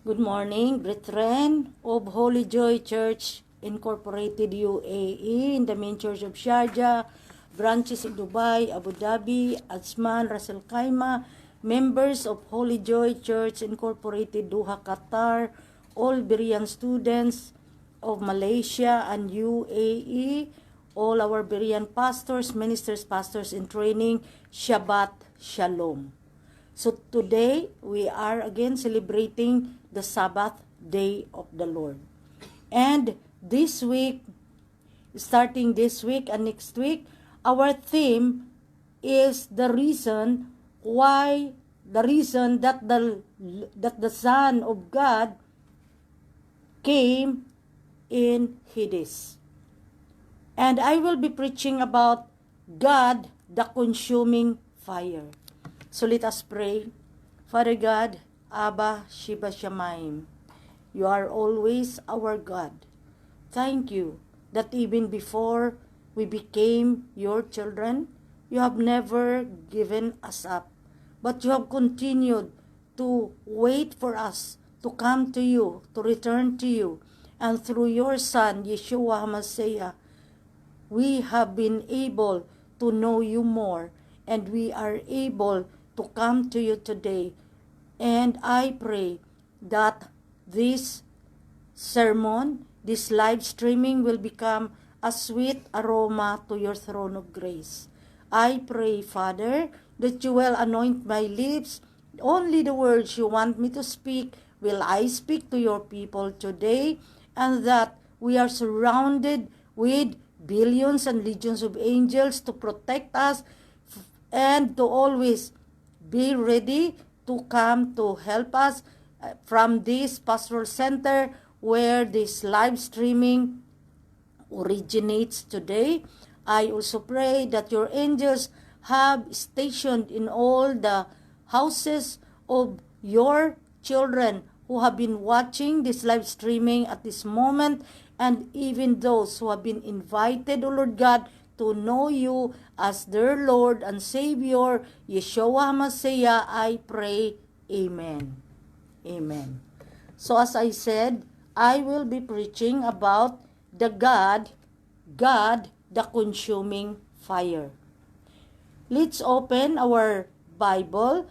Good morning, brethren of Holy Joy Church Incorporated UAE, in the main church of Sharjah, branches of Dubai, Abu Dhabi, Ajman, Ras Al Khaimah, members of Holy Joy Church Incorporated Doha, Qatar, all Berean students of Malaysia and UAE, all our Berean pastors, ministers, pastors in training, Shabbat Shalom. So today, we are again celebrating the Sabbath day of the Lord. And this week, starting this week and next week, our theme is the reason that the Son of God came in Hades. And I will be preaching about God, the consuming fire. So let us pray. Father God, Abba, Sheba Shamayim, you are always our God. Thank you that even before we became your children, you have never given us up, but you have continued to wait for us to come to you, to return to you. And through your Son, Yeshua HaMashiach, we have been able to know you more, and we are able to come to you today. And I pray that this sermon, this live streaming will become a sweet aroma to your throne of grace. I pray, Father, that you will anoint my lips. Only the words you want me to speak will I speak to your people today, and that we are surrounded with billions and legions of angels to protect us and to always be ready to come to help us from this pastoral center where this live streaming originates today. I also pray that your angels have stationed in all the houses of your children who have been watching this live streaming at this moment, and even those who have been invited, O Lord God, to know you as their Lord and Savior, Yeshua HaMashiach, I pray. Amen. Amen. So as I said, I will be preaching about the God, the consuming fire. Let's open our Bible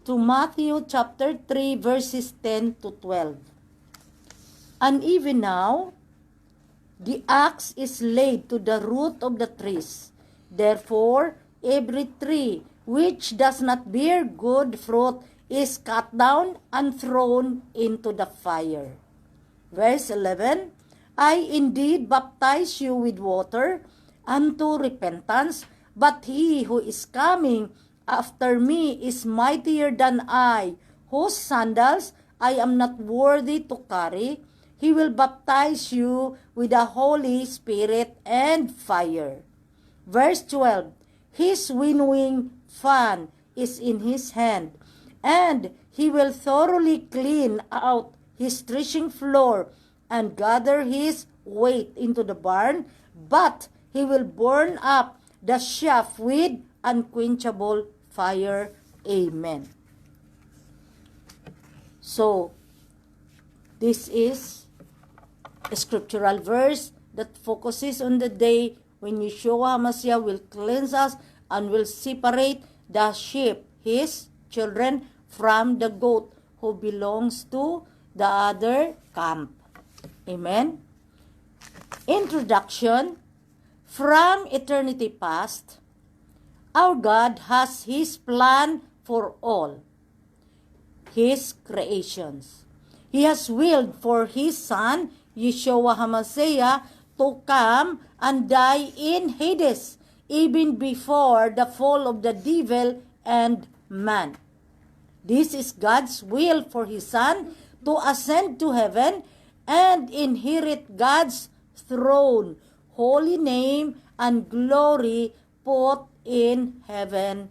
to Matthew chapter 3 verses 10 to 12. And even now, the axe is laid to the root of the trees. Therefore, every tree which does not bear good fruit is cut down and thrown into the fire. Verse 11, I indeed baptize you with water unto repentance, but he who is coming after me is mightier than I, whose sandals I am not worthy to carry. He will baptize you with the Holy Spirit and fire. Verse 12, his winnowing fan is in his hand, and he will thoroughly clean out his threshing floor and gather his wheat into the barn, but he will burn up the chaff with unquenchable fire. Amen. So, this is a scriptural verse that focuses on the day when Yeshua HaMashiach will cleanse us and will separate the sheep, his children, from the goat who belongs to the other camp. Amen. Introduction. From eternity past, our God has His plan for all His creations. He has willed for His Son, Yeshua HaMashiach, to come and die in Hades, even before the fall of the devil and man. This is God's will for His Son to ascend to heaven and inherit God's throne, holy name, and glory put in heaven.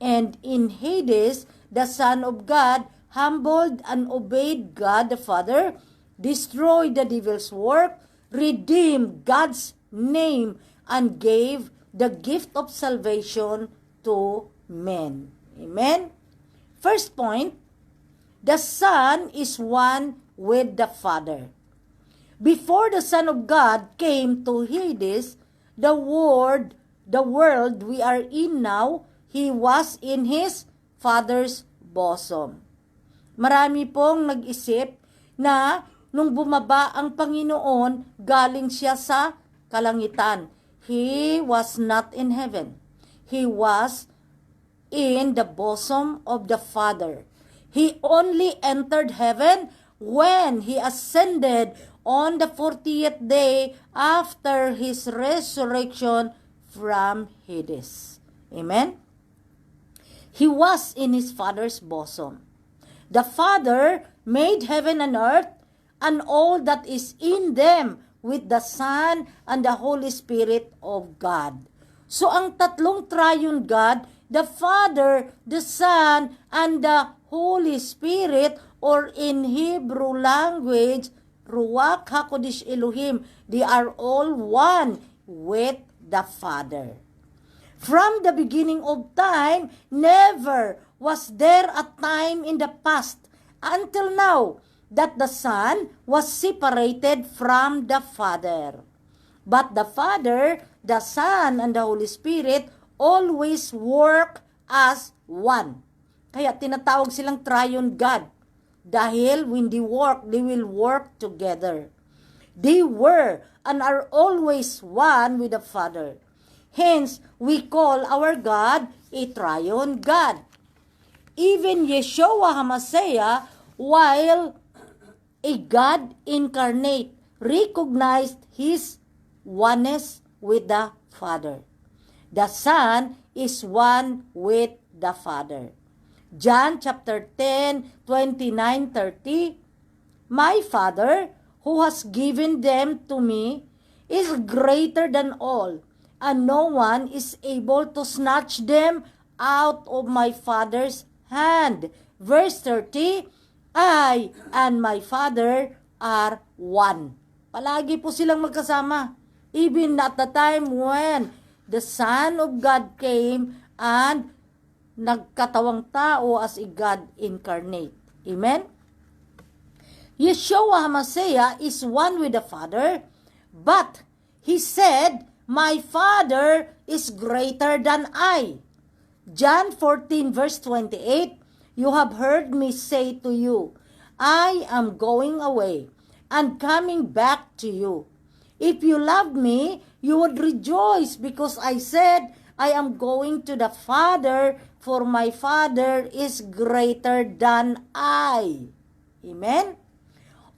And in Hades, the Son of God humbled and obeyed God the Father, destroyed the devil's work, redeemed God's name, and gave the gift of salvation to men. Amen? First point, the Son is one with the Father. Before the Son of God came to Hades, the world we are in now, He was in His Father's bosom. Marami pong nag-isip na nung bumaba ang Panginoon, galing siya sa kalangitan. He was not in heaven. He was in the bosom of the Father. He only entered heaven when He ascended on the 40th day after His resurrection from Hades. Amen? He was in His Father's bosom. The Father made heaven and earth and all that is in them with the Son and the Holy Spirit of God. So ang tatlong triune God, the Father, the Son, and the Holy Spirit, or in Hebrew language, Ruach HaKodesh Elohim, they are all one with the Father. From the beginning of time, never was there a time in the past until now that the Son was separated from the Father. But the Father, the Son, and the Holy Spirit always work as one. Kaya tinatawag silang triune God. Dahil when they work, they will work together. They were and are always one with the Father. Hence, we call our God a triune God. Even Yeshua HaMashiach, while a God incarnate, recognized His oneness with the Father. The Son is one with the Father. John chapter 10, 29, 30, My Father, who has given them to me, is greater than all, and no one is able to snatch them out of my Father's hand. Verse 30, I and my Father are one. Palagi po silang magkasama. Even at the time when the Son of God came and nagkatawang tao as a God incarnate. Amen? Yeshua HaMashiach is one with the Father, but He said, My Father is greater than I. John 14 verse 28, You have heard me say to you, I am going away and coming back to you. If you love me, you would rejoice because I said, I am going to the Father, for my Father is greater than I. Amen?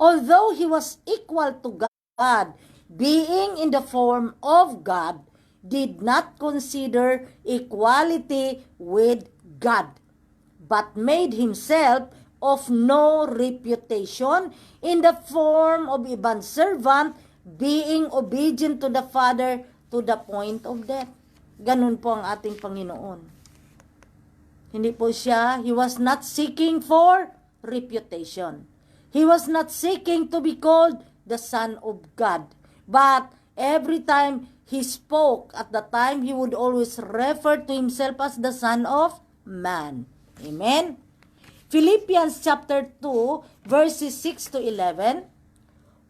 Although He was equal to God, being in the form of God, did not consider equality with God, but made Himself of no reputation, in the form of a bondservant, being obedient to the Father to the point of death. Ganun po ang ating Panginoon. Hindi po siya, He was not seeking for reputation. He was not seeking to be called the Son of God. But every time He spoke, at the time, He would always refer to Himself as the Son of Man. Amen? Philippians chapter 2, verses 6 to 11,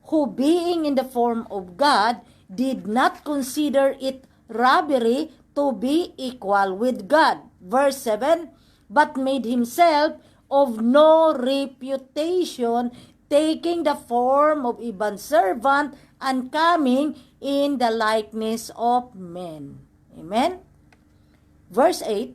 who being in the form of God, did not consider it robbery to be equal with God. Verse 7, but made Himself of no reputation, taking the form of a bondservant and coming in the likeness of men. Amen? Verse 8,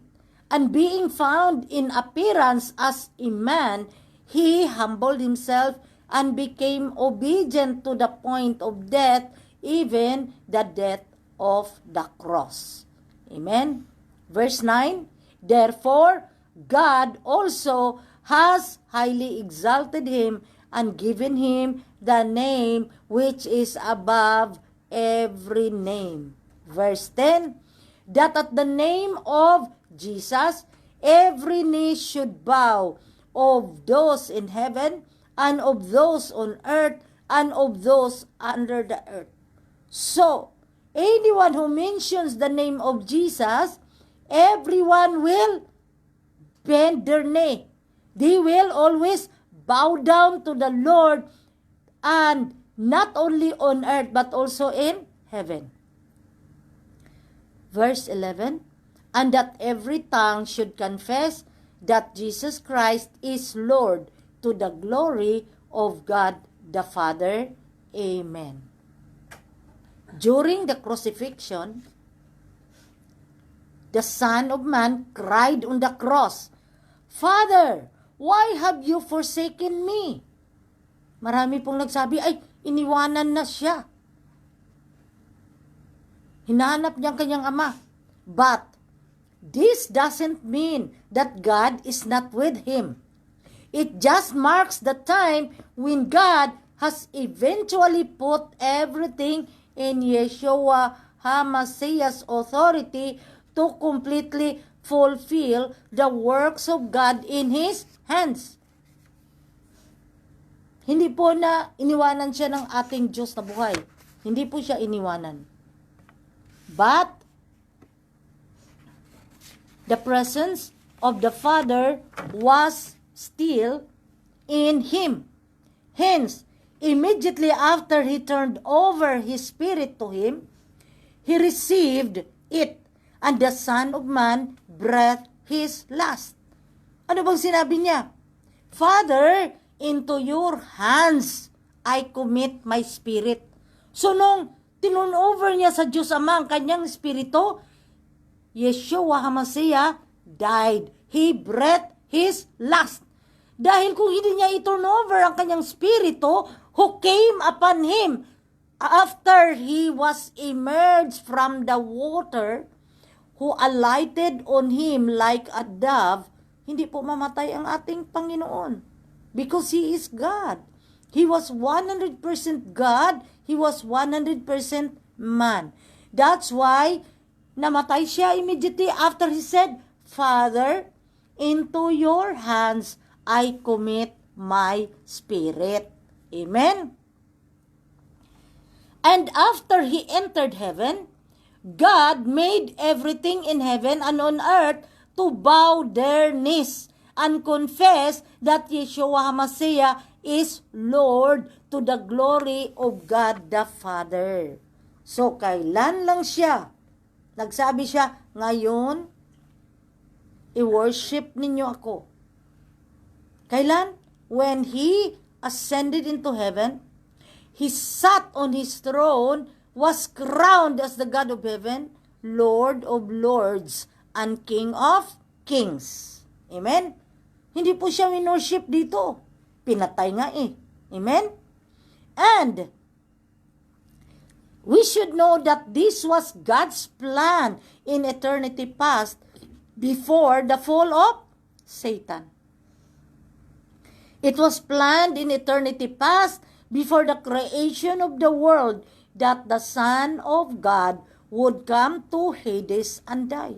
and being found in appearance as a man, He humbled Himself and became obedient to the point of death, even the death of the cross. Amen? Verse 9, therefore, God also has highly exalted Him and given Him the name which is above every name. Verse 10, that at the name of Jesus, every knee should bow, of those in heaven, and of those on earth, and of those under the earth. So, anyone who mentions the name of Jesus, everyone will bend their knee. They will always bow down to the Lord, and not only on earth but also in heaven. Verse 11, and that every tongue should confess that Jesus Christ is Lord, to the glory of God the Father. Amen. During the crucifixion, the Son of Man cried on the cross, Father, why have you forsaken me? Marami pong nagsabi, ay, iniwanan na siya. Hinahanap niya ang kanyang ama. But, this doesn't mean that God is not with him. It just marks the time when God has eventually put everything in Yeshua HaMashiach's authority to completely fulfill the works of God in His hands. Hindi po na iniwanan siya ng ating Diyos na buhay. Hindi po siya iniwanan. But, the presence of the Father was still in Him. Hence, immediately after He turned over His Spirit to Him, He received it, and the Son of Man breathed His last. Ano bang sinabi niya? Father, into your hands I commit my spirit. So nung tinurn over niya sa Diyos Ama ang kanyang espiritu, Yeshua HaMashiach died. He breathed His last. Dahil kung hindi niya i-turn over ang kanyang spirito, who came upon Him after He was emerged from the water, who alighted on Him like a dove, hindi po mamatay ang ating Panginoon. Because He is God. He was 100% God. He was 100% man. That's why namatay siya immediately after He said, Father, into your hands I commit my spirit. Amen? And after He entered heaven, God made everything in heaven and on earth to bow their knees and confess that Yeshua HaMashiach is Lord, to the glory of God the Father. So, kailan lang siya? Nagsabi siya, ngayon, i-worship ninyo ako. Kailan? When He ascended into heaven, He sat on His throne, was crowned as the God of heaven, Lord of lords, and King of kings. Amen? Hindi po siya winorship dito. Pinatay nga eh. Amen? And we should know that this was God's plan in eternity past before the fall of Satan. It was planned in eternity past before the creation of the world that the Son of God would come to Hades and die.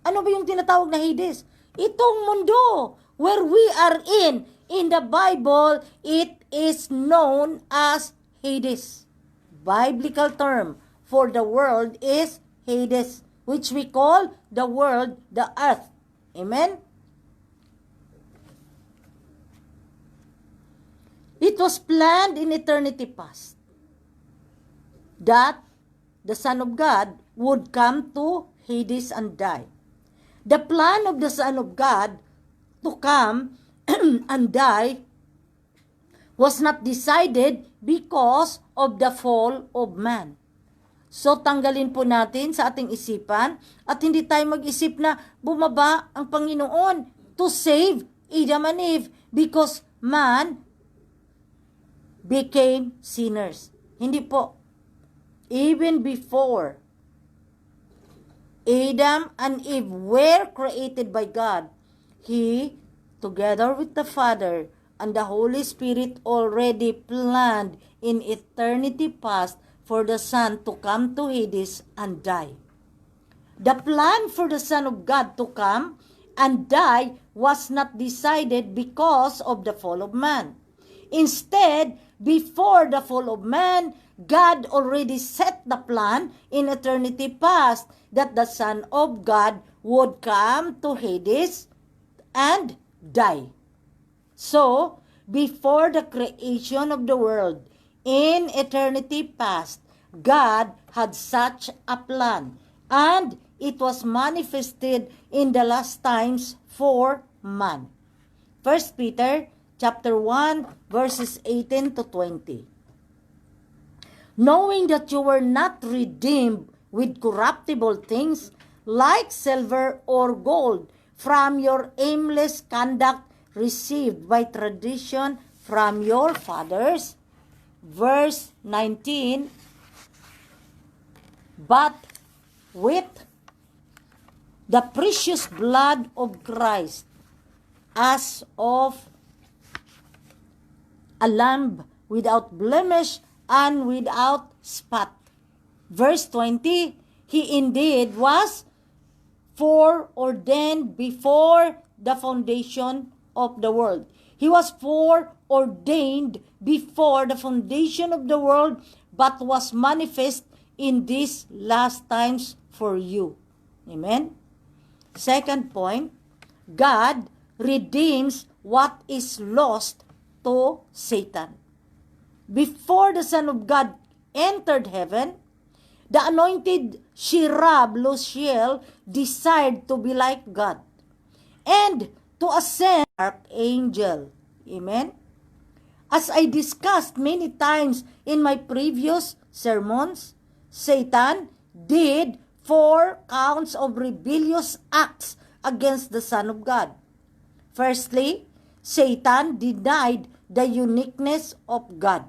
Ano ba yung tinatawag na Hades? Itong mundo where we are in the Bible, it is known as Hades. Biblical term for the world is Hades, which we call the world, the earth. Amen? It was planned in eternity past that the Son of God would come to Hades and die. The plan of the Son of God to come and die was not decided because of the fall of man. So, tanggalin po natin sa ating isipan at hindi tayo mag-isip na bumaba ang Panginoon to save Adam and Eve because man became sinners. Hindi po. Even before Adam and Eve were created by God, He, together with the Father and the Holy Spirit, already planned in eternity past for the Son to come to Hades and die. The plan for the Son of God to come and die was not decided because of the fall of man. Instead, before the fall of man, God already set the plan in eternity past that the Son of God would come to Hades and die. So, before the creation of the world, in eternity past, God had such a plan, and it was manifested in the last times for man. 1 Peter chapter 1 verses 18 to 20. Knowing that you were not redeemed with corruptible things like silver or gold from your aimless conduct received by tradition from your fathers. Verse 19, but with the precious blood of Christ, as of a lamb without blemish and without spot. Verse 20, he indeed was foreordained before the foundation of the world. He was foreordained before the foundation of the world, but was manifest in these last times for you. Amen? Second point, God redeems what is lost to Satan. Before the Son of God entered heaven, the anointed cherub Luciel desired to be like God and to ascend archangel. Amen? As I discussed many times in my previous sermons, Satan did 4 counts of rebellious acts against the Son of God. Firstly, Satan denied the uniqueness of God.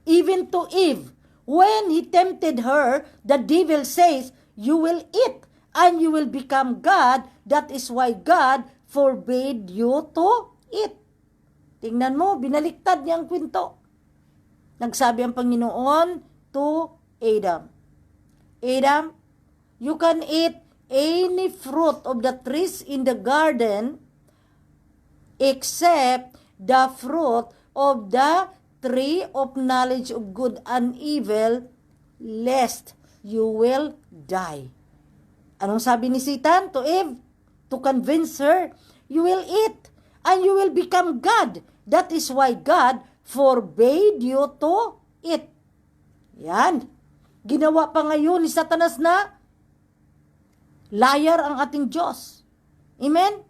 Even to Eve, when he tempted her, the devil says, you will eat and you will become God. That is why God forbade you to eat. Tingnan mo, binaliktad niya ang kwento. Nagsabi ang Panginoon to Adam, Adam, you can eat any fruit of the trees in the garden except the fruit of the tree of knowledge of good and evil, lest you will die. Anong sabi ni Satan to Eve? To convince her, you will eat and you will become God. That is why God forbade you to eat. Yan. Ginawa pa ngayon ni Satanas na liar ang ating Diyos. Amen?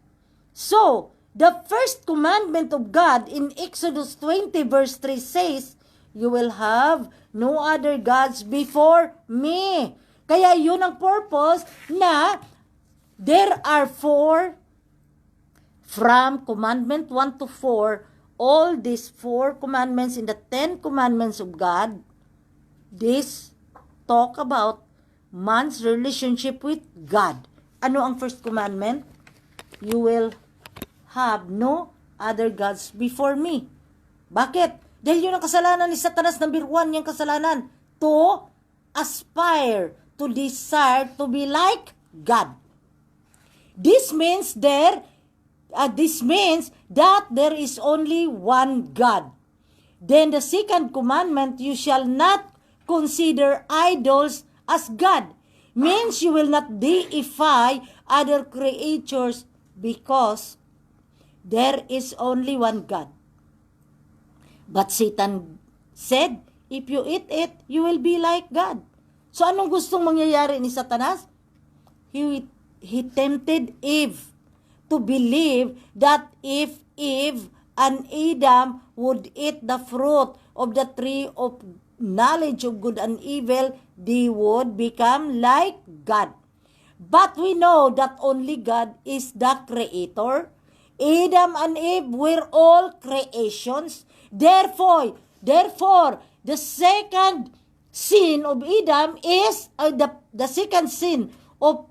So, the first commandment of God in Exodus 20 verse 3 says, you will have no other gods before me. Kaya yun ang purpose na there are 4 from commandment 1 to 4, all these 4 commandments in the 10 commandments of God, this talk about man's relationship with God. Ano ang first commandment? You will have no other gods before me. Bakit? Dahil yun ang kasalanan ni Satanas, number 1 yung kasalanan. To aspire, to desire to be like God. This means that there is only one God. Then the second commandment, you shall not consider idols as God. Means you will not deify other creatures because there is only one God. But Satan said, if you eat it, you will be like God. So anong gustong mangyayari ni Satanas? He tempted Eve to believe that if Eve and Adam would eat the fruit of the tree of knowledge of good and evil, they would become like God. But we know that only God is the creator. Adam and Eve were all creations. Therefore, the second sin of Adam is the second sin of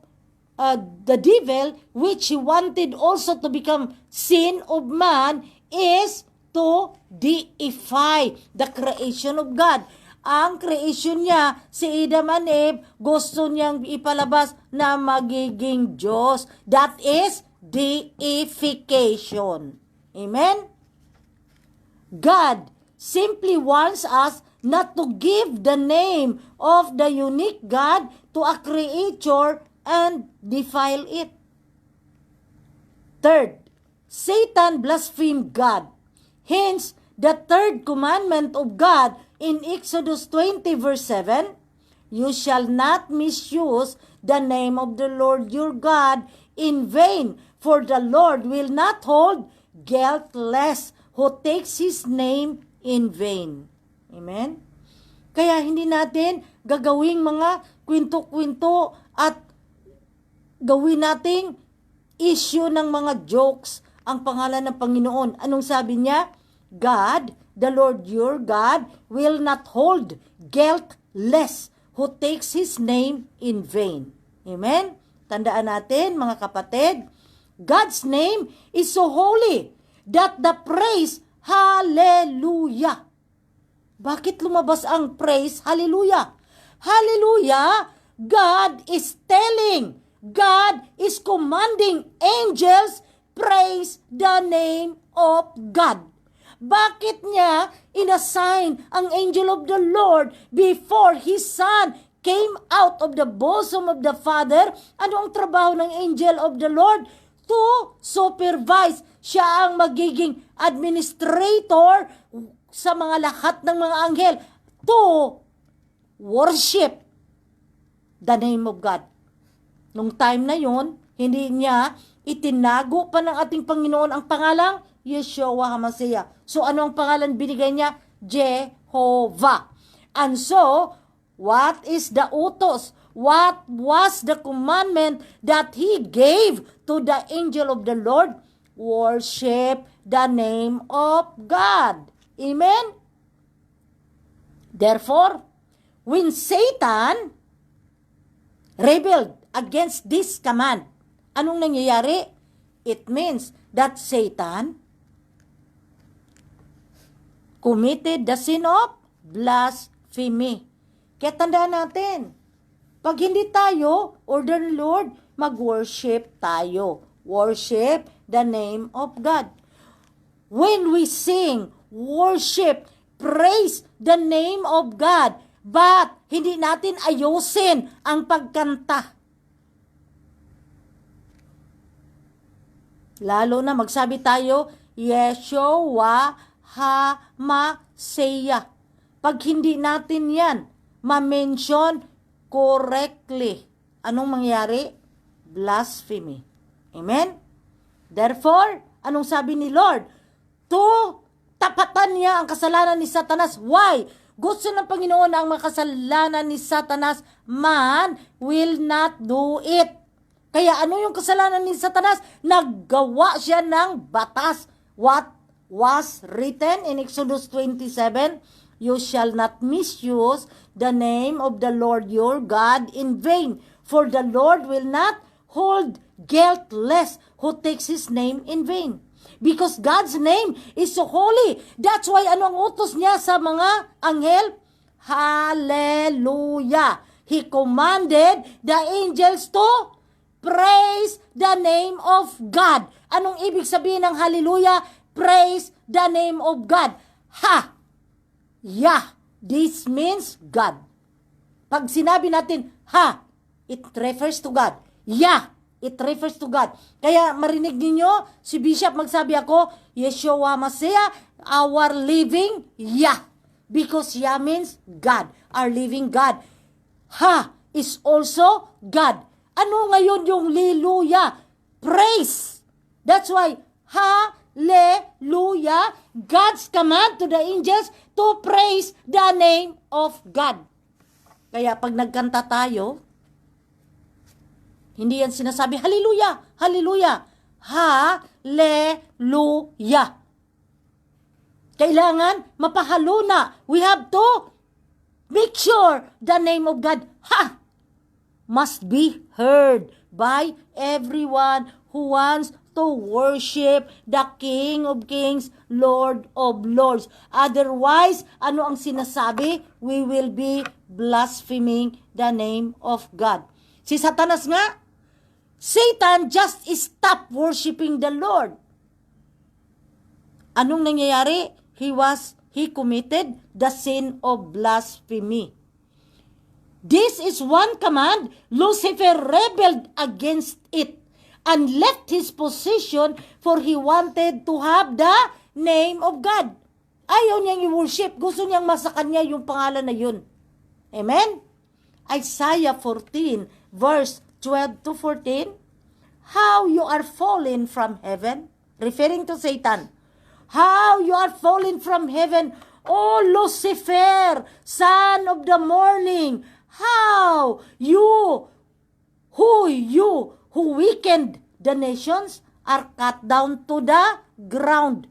the devil, which he wanted also to become sin of man, is to deify the creation of God. Ang creation niya, si Adam and Eve, gusto niyang ipalabas na magiging Diyos. That is deification. Amen? God simply wants us not to give the name of the unique God to a creature and defile it. Third, Satan blasphemed God. Hence, the third commandment of God in Exodus 20 verse 7, you shall not misuse the name of the Lord your God in vain, for the Lord will not hold guiltless who takes His name in vain. Amen? Kaya hindi natin gagawing mga kwento-kwento at gawin nating issue ng mga jokes ang pangalan ng Panginoon. Anong sabi niya? God, the Lord your God, will not hold guiltless who takes His name in vain. Amen? Tandaan natin, mga kapatid, God's name is so holy that the praise, hallelujah. Bakit lumabas ang praise, hallelujah? Hallelujah, God is telling, God is commanding angels, praise the name of God. Bakit niya inassign ang angel of the Lord before His Son came out of the bosom of the Father? Ano ang trabaho ng angel of the Lord? To supervise. Siya ang magiging administrator sa mga lahat ng mga anghel to worship the name of God. Nung time na yon, hindi niya itinago pa ng ating Panginoon ang pangalang Yeshua HaMashiach. So ano ang pangalan binigay niya? Jehovah. And so, what is the utos? What was the commandment that He gave to the angel of the Lord? Worship the name of God. Amen? Therefore, when Satan rebelled against this command, anong nangyayari? It means that Satan committed the sin of blasphemy. Kaya tandaan natin, pag hindi tayo, order ng Lord, mag-worship tayo. Worship the name of God. When we sing, worship, praise the name of God, but hindi natin ayusin ang pagkanta. Lalo na magsabi tayo, Yeshua HaMashiach. Pag hindi natin yan ma-mention correctly, anong mangyari? Blasphemy. Amen? Therefore, anong sabi ni Lord? Tapatan niya ang kasalanan ni Satanas. Why? Gusto ng Panginoon na ang makasalanan ni Satanas, man will not do it. Kaya ano yung kasalanan ni Satanas? Naggawa siya ng batas. What was written in Exodus 27? You shall not misuse the name of the Lord your God in vain, for the Lord will not hold guiltless who takes His name in vain. Because God's name is so holy. That's why ano ang utos niya sa mga anghel? Hallelujah. He commanded the angels to praise the name of God. Anong ibig sabihin ng hallelujah? Praise the name of God. Ha! Yeah. This means God. Pag sinabi natin, ha, it refers to God. Yeah, it refers to God. Kaya marinig ninyo, si Bishop magsabi ako, Yeshua HaMashiach, our living Yah. Because Yah means God, our living God. Ha is also God. Ano ngayon yung hallelujah? Praise. That's why, hallelujah, God's command to the angels to praise the name of God. Kaya pag nagkanta tayo, hindi yan sinasabi, hallelujah, hallelujah, hallelujah. Kailangan mapahalo na. We have to make sure the name of God, must be heard by everyone who wants to worship the King of Kings, Lord of Lords. Otherwise, ano ang sinasabi? We will be blaspheming the name of God. Si Satanas nga, Satan just stopped worshiping the Lord. Anong nangyayari? He committed the sin of blasphemy. This is one command, Lucifer rebelled against it. and left his position for he wanted to have the name of God. Ayaw niyang i-worship. Gusto niyang masakan niya yung pangalan na yun. Amen? Isaiah 14 verse 12 to 14. How you are fallen from heaven. Referring to Satan. How you are fallen from heaven, O Lucifer, son of the morning. How you who weakened the nations are cut down to the ground.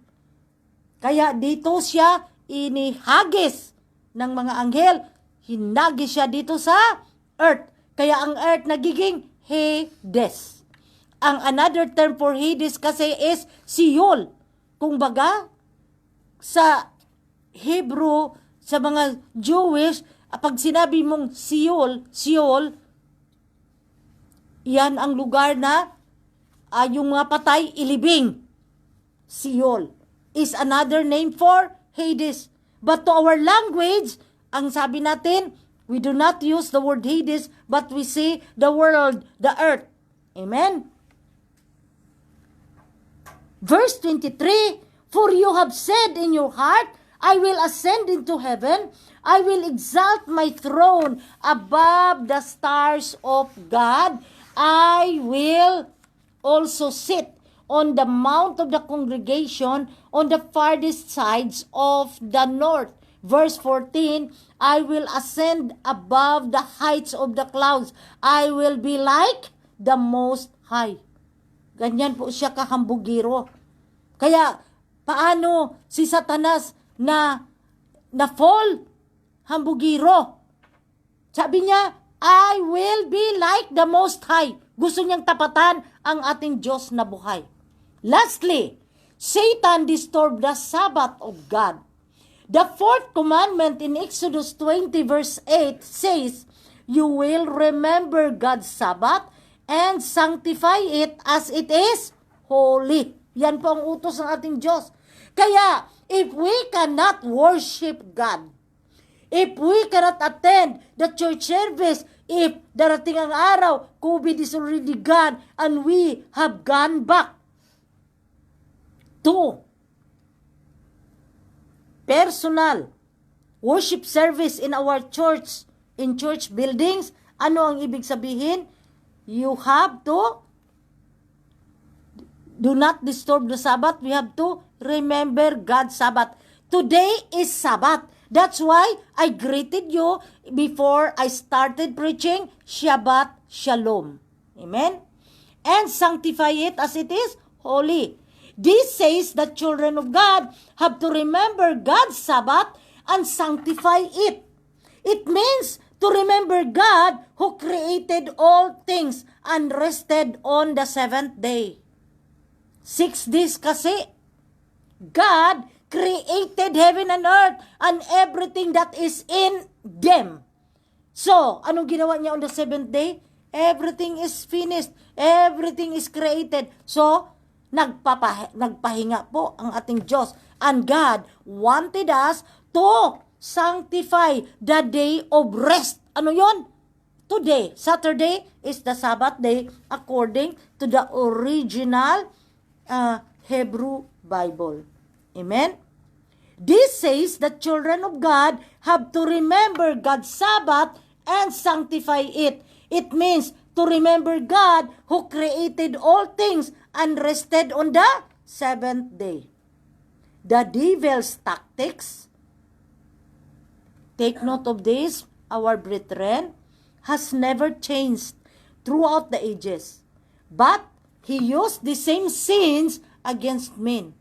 Kaya dito siya inihagis ng mga anghel. Hinagis siya dito sa earth. Kaya ang earth nagiging Hades. Ang another term for Hades kasi is Sheol. Kung baga, sa Hebrew, sa mga Jewish, pag sinabi mong Sheol, yan ang lugar na yung mga patay ilibing. Sheol is another name for Hades. But to our language, ang sabi natin, we do not use the word Hades, but we say the world, the earth. Amen? Verse 23, for you have said in your heart, I will ascend into heaven, I will exalt my throne above the stars of God, I will also sit on the mount of the congregation on the farthest sides of the north. Verse 14, I will ascend above the heights of the clouds. I will be like the Most High. Ganyan po siya kahambugiro. Kaya, paano si Satanas na fall? Hambugiro. Sabi niya, I will be like the Most High. Gusto niyang tapatan ang ating Diyos na buhay. Lastly, Satan disturbed the Sabbath of God. The fourth commandment in Exodus 20 verse 8 says, you will remember God's Sabbath and sanctify it as it is holy. Yan po ang utos ng ating Diyos. Kaya, if we cannot worship God, if we cannot attend the church service, if darating ang araw, COVID is already gone, and we have gone back to personal worship service in our church, in church buildings, ano ang ibig sabihin? You have to do not disturb the Sabbath. We have to remember God's Sabbath. Today is Sabbath. That's why I greeted you before I started preaching, Shabbat Shalom. Amen? And sanctify it as it is holy. This says that children of God have to remember God's Sabbath and sanctify it. It means to remember God who created all things and rested on the seventh day. 6 days kasi. God created heaven and earth and everything that is in them. So, anong ginawa niya on the seventh day? Everything is finished. Everything is created. So, nagpahinga po ang ating Diyos. And God wanted us to sanctify the day of rest. Ano yon? Today, Saturday, is the Sabbath day according to the original Hebrew Bible. Amen? This says that children of God have to remember God's Sabbath and sanctify it. It means to remember God who created all things and rested on the seventh day. The devil's tactics, take note of this, our brethren, has never changed throughout the ages. But he used the same sins against men.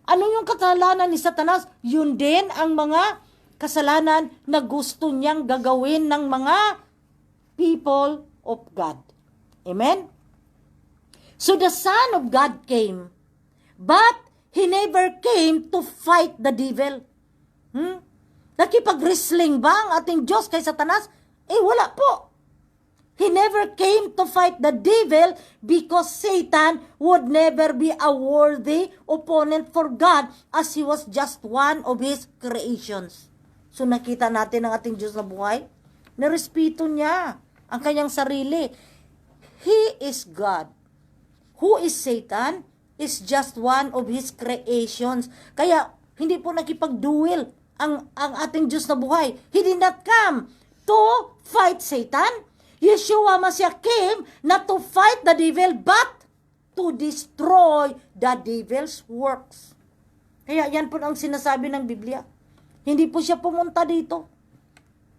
Ano yung kasalanan ni Satanas? Yun din ang mga kasalanan na gusto niyang gagawin ng mga people of God. Amen? So the Son of God came, but He never came to fight the devil. Nakipag-wrestling ba ang ating Diyos kay Satanas? Wala po. He never came to fight the devil because Satan would never be a worthy opponent for God as he was just one of His creations. So nakita natin ang ating Diyos na buhay. Narespeto niya ang kanyang sarili. He is God. who is Satan, is just one of his creations. Kaya, hindi po nakipag-duel ang ating Diyos na buhay. He did not come to fight Satan. Yeshua Mashiach came not to fight the devil, but to destroy the devil's works. Kaya yan po ang sinasabi ng Biblia. Hindi po siya pumunta dito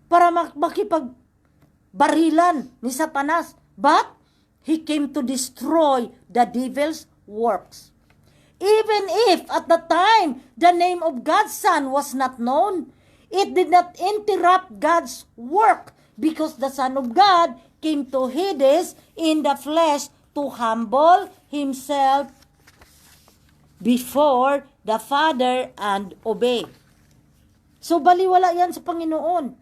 para makipagbarilan ni Satanas, but he came to destroy the devil's works. Even if at the time the name of God's Son was not known, it did not interrupt God's work, because the Son of God came to Hades in the flesh to humble himself before the Father and obey. So baliwala yan sa Panginoon.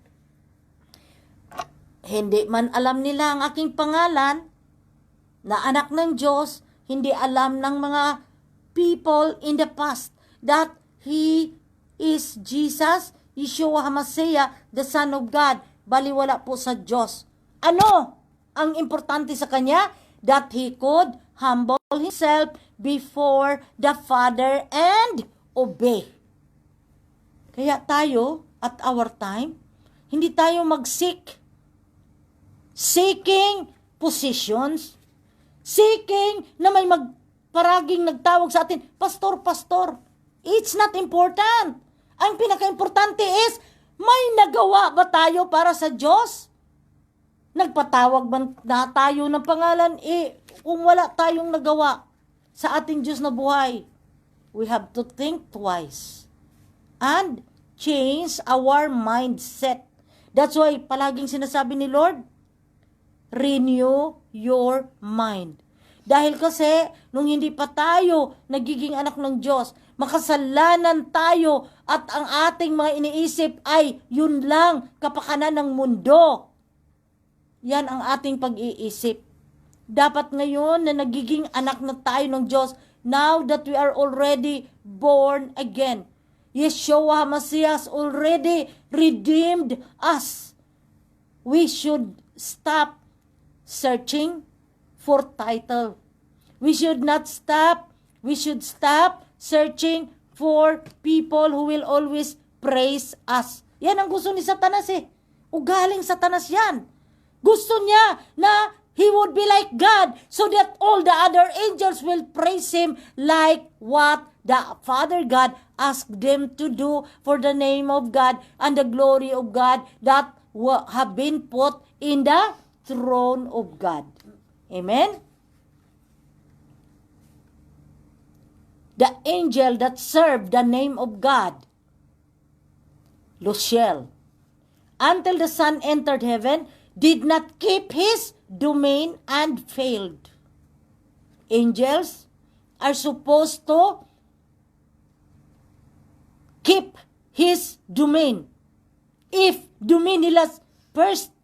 Hindi man alam nila ang aking pangalan na anak ng Diyos, hindi alam ng mga people in the past that He is Jesus, Yeshua HaMashiach, the Son of God. Baliwala po sa Diyos. Ano ang importante sa Kanya? That He could humble Himself before the Father and obey. Kaya tayo, at our time, hindi tayo seeking positions, seeking na may paraging nagtawag sa atin, pastor. It's not important. Ang pinaka-importante is, may nagawa ba tayo para sa Diyos? Nagpatawag ba na tayo ng pangalan? Kung wala tayong nagawa sa ating Diyos na buhay, we have to think twice and change our mindset. That's why palaging sinasabi ni Lord, renew your mind. Dahil kasi, nung hindi pa tayo nagiging anak ng Diyos, makasalanan tayo at ang ating mga iniisip ay yun lang, kapakanan ng mundo. Yan ang ating pag-iisip. Dapat ngayon na nagiging anak na tayo ng Diyos, now that we are already born again, Yeshua HaMashiach already redeemed us. We should stop searching for title. We should stop searching for people who will always praise us. Yan ang gusto ni Satanas Ugaling Satanas yan. Gusto niya na he would be like God, so that all the other angels will praise him like what the Father God asked them to do for the name of God and the glory of God that have been put in the throne of God. Amen? The angel that served the name of God, Luciel, until the Son entered heaven, did not keep his domain and failed. Angels are supposed to keep his domain. If domain nila first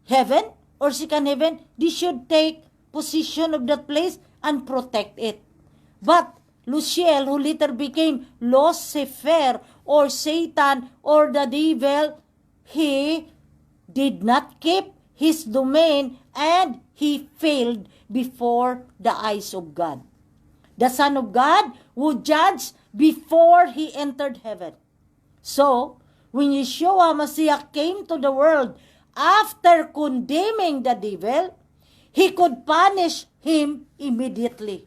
heaven or second heaven, they should take possession of that place and protect it. But Luciel, who later became Lucifer or Satan or the devil, he did not keep his domain and he failed before the eyes of God. The Son of God would judge before he entered heaven. So, when Yeshua Mashiach came to the world after condemning the devil, he could punish him immediately.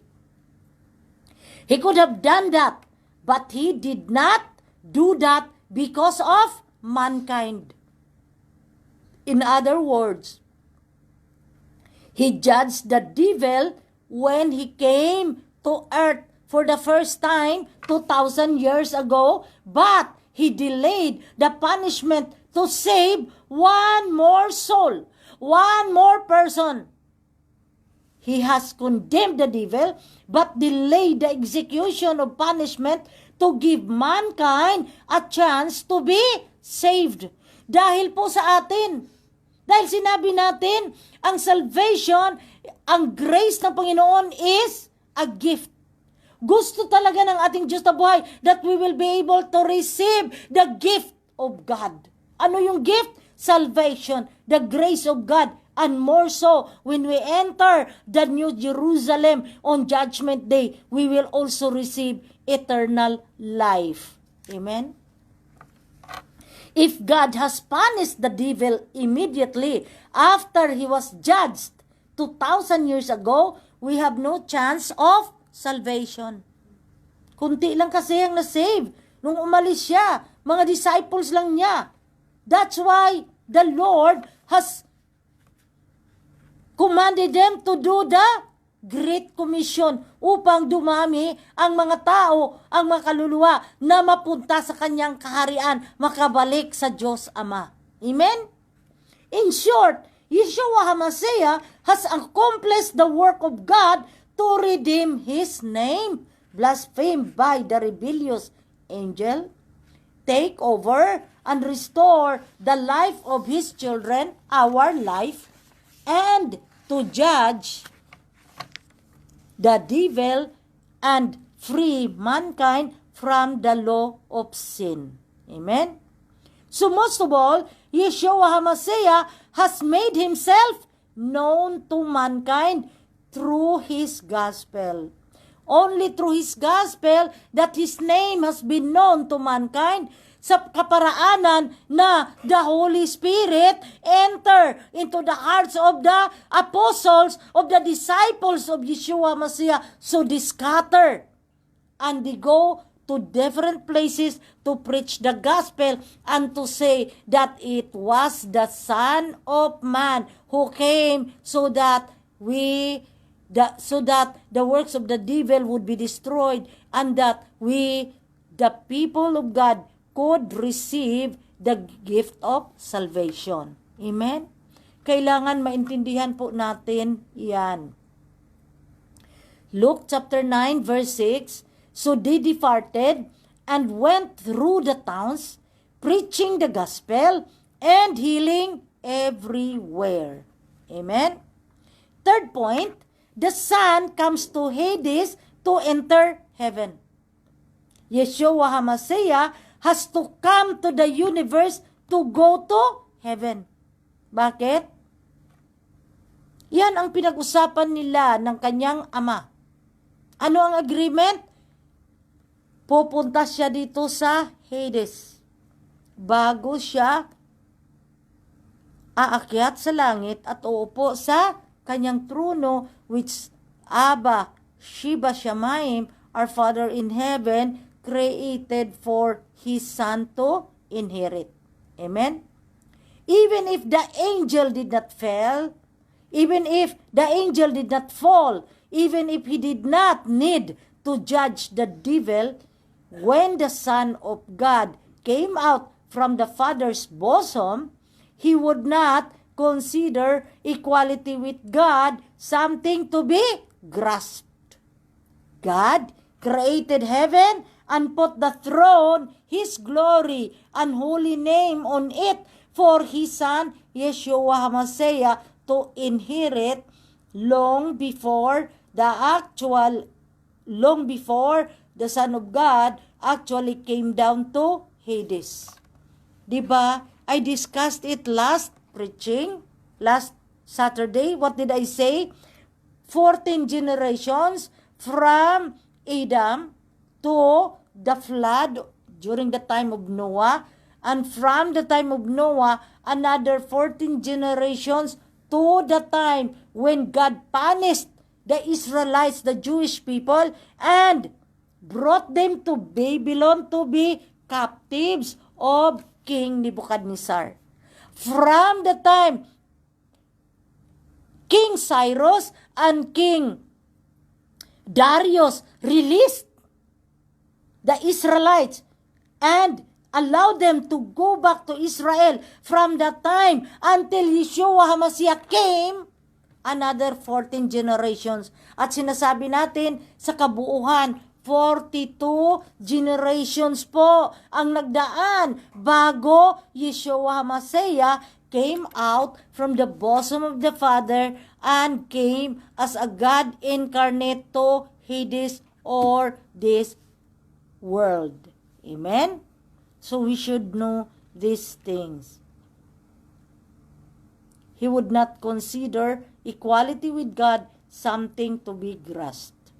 He could have done that, but he did not do that because of mankind. In other words, he judged the devil when he came to earth for the first time 2,000 years ago, but he delayed the punishment to save one more soul, one more person. He has condemned the devil, but delayed the execution of punishment to give mankind a chance to be saved. Dahil po sa atin, dahil sinabi natin, ang salvation, ang grace ng Panginoon is a gift. Gusto talaga ng ating Diyos na buhay that we will be able to receive the gift of God. Ano yung gift? Salvation, the grace of God, and more so when we enter the New Jerusalem on Judgment Day, we will also receive eternal life. Amen? If God has punished the devil immediately after he was judged 2,000 years ago, we have no chance of salvation. Kunti lang kasi ang na-save. Nung umalis siya, mga disciples lang niya. That's why the Lord has commanded them to do the Great Commission upang dumami ang mga tao, ang mga kaluluwa na mapunta sa kanyang kaharian, makabalik sa Diyos Ama. Amen? In short, Yeshua HaMashiach has accomplished the work of God to redeem His name, blasphemed by the rebellious angel, take over and restore the life of His children, our life, and to judge the devil and free mankind from the law of sin. Amen? So most of all, Yeshua HaMashiach has made Himself known to mankind through His gospel. Only through His gospel that His name has been known to mankind, sa kaparaanan na the Holy Spirit enter into the hearts of the apostles, of the disciples of Yeshua Mashiach. So they scatter and they go to different places to preach the gospel and to say that it was the Son of Man who came so that the works of the devil would be destroyed and that we, the people of God, could receive the gift of salvation. Amen? Kailangan maintindihan po natin yan. Luke chapter 9 verse 6, so they departed and went through the towns, preaching the gospel and healing everywhere. Amen? Third point, the Son comes to Hades to enter heaven. Yeshua HaMashiach has to come to the universe to go to heaven. Bakit? Yan ang pinag-usapan nila ng kanyang ama. Ano ang agreement? Pupunta siya dito sa Hades. Bago siya aakyat sa langit at uupo sa kanyang trono, which Abba, Sheba Shamayim, our Father in heaven, created for His Son to inherit. Amen? Even if the angel did not fail, even if the angel did not fall, even if he did not need to judge the devil, when the Son of God came out from the Father's bosom, He would not consider equality with God something to be grasped. God created heaven and put the throne, His glory, and holy name on it for His Son, Yeshua HaMashiach, to inherit long before the Son of God actually came down to Hades. Diba? I discussed it last preaching, last Saturday. What did I say? 14 generations from Adam to the flood during the time of Noah, and from the time of Noah, another 14 generations to the time when God punished the Israelites, the Jewish people, and brought them to Babylon to be captives of King Nebuchadnezzar. From the time King Cyrus and King Darius released the Israelites and allowed them to go back to Israel, from that time until Yeshua HaMashiach came, another 14 generations. At sinasabi natin sa kabuuhan, 42 generations po ang nagdaan bago Yeshua HaMashiach came out from the bosom of the Father and came as a God incarnate to Hades or this world. Amen? So we should know these things. He would not consider equality with God something to be grasped.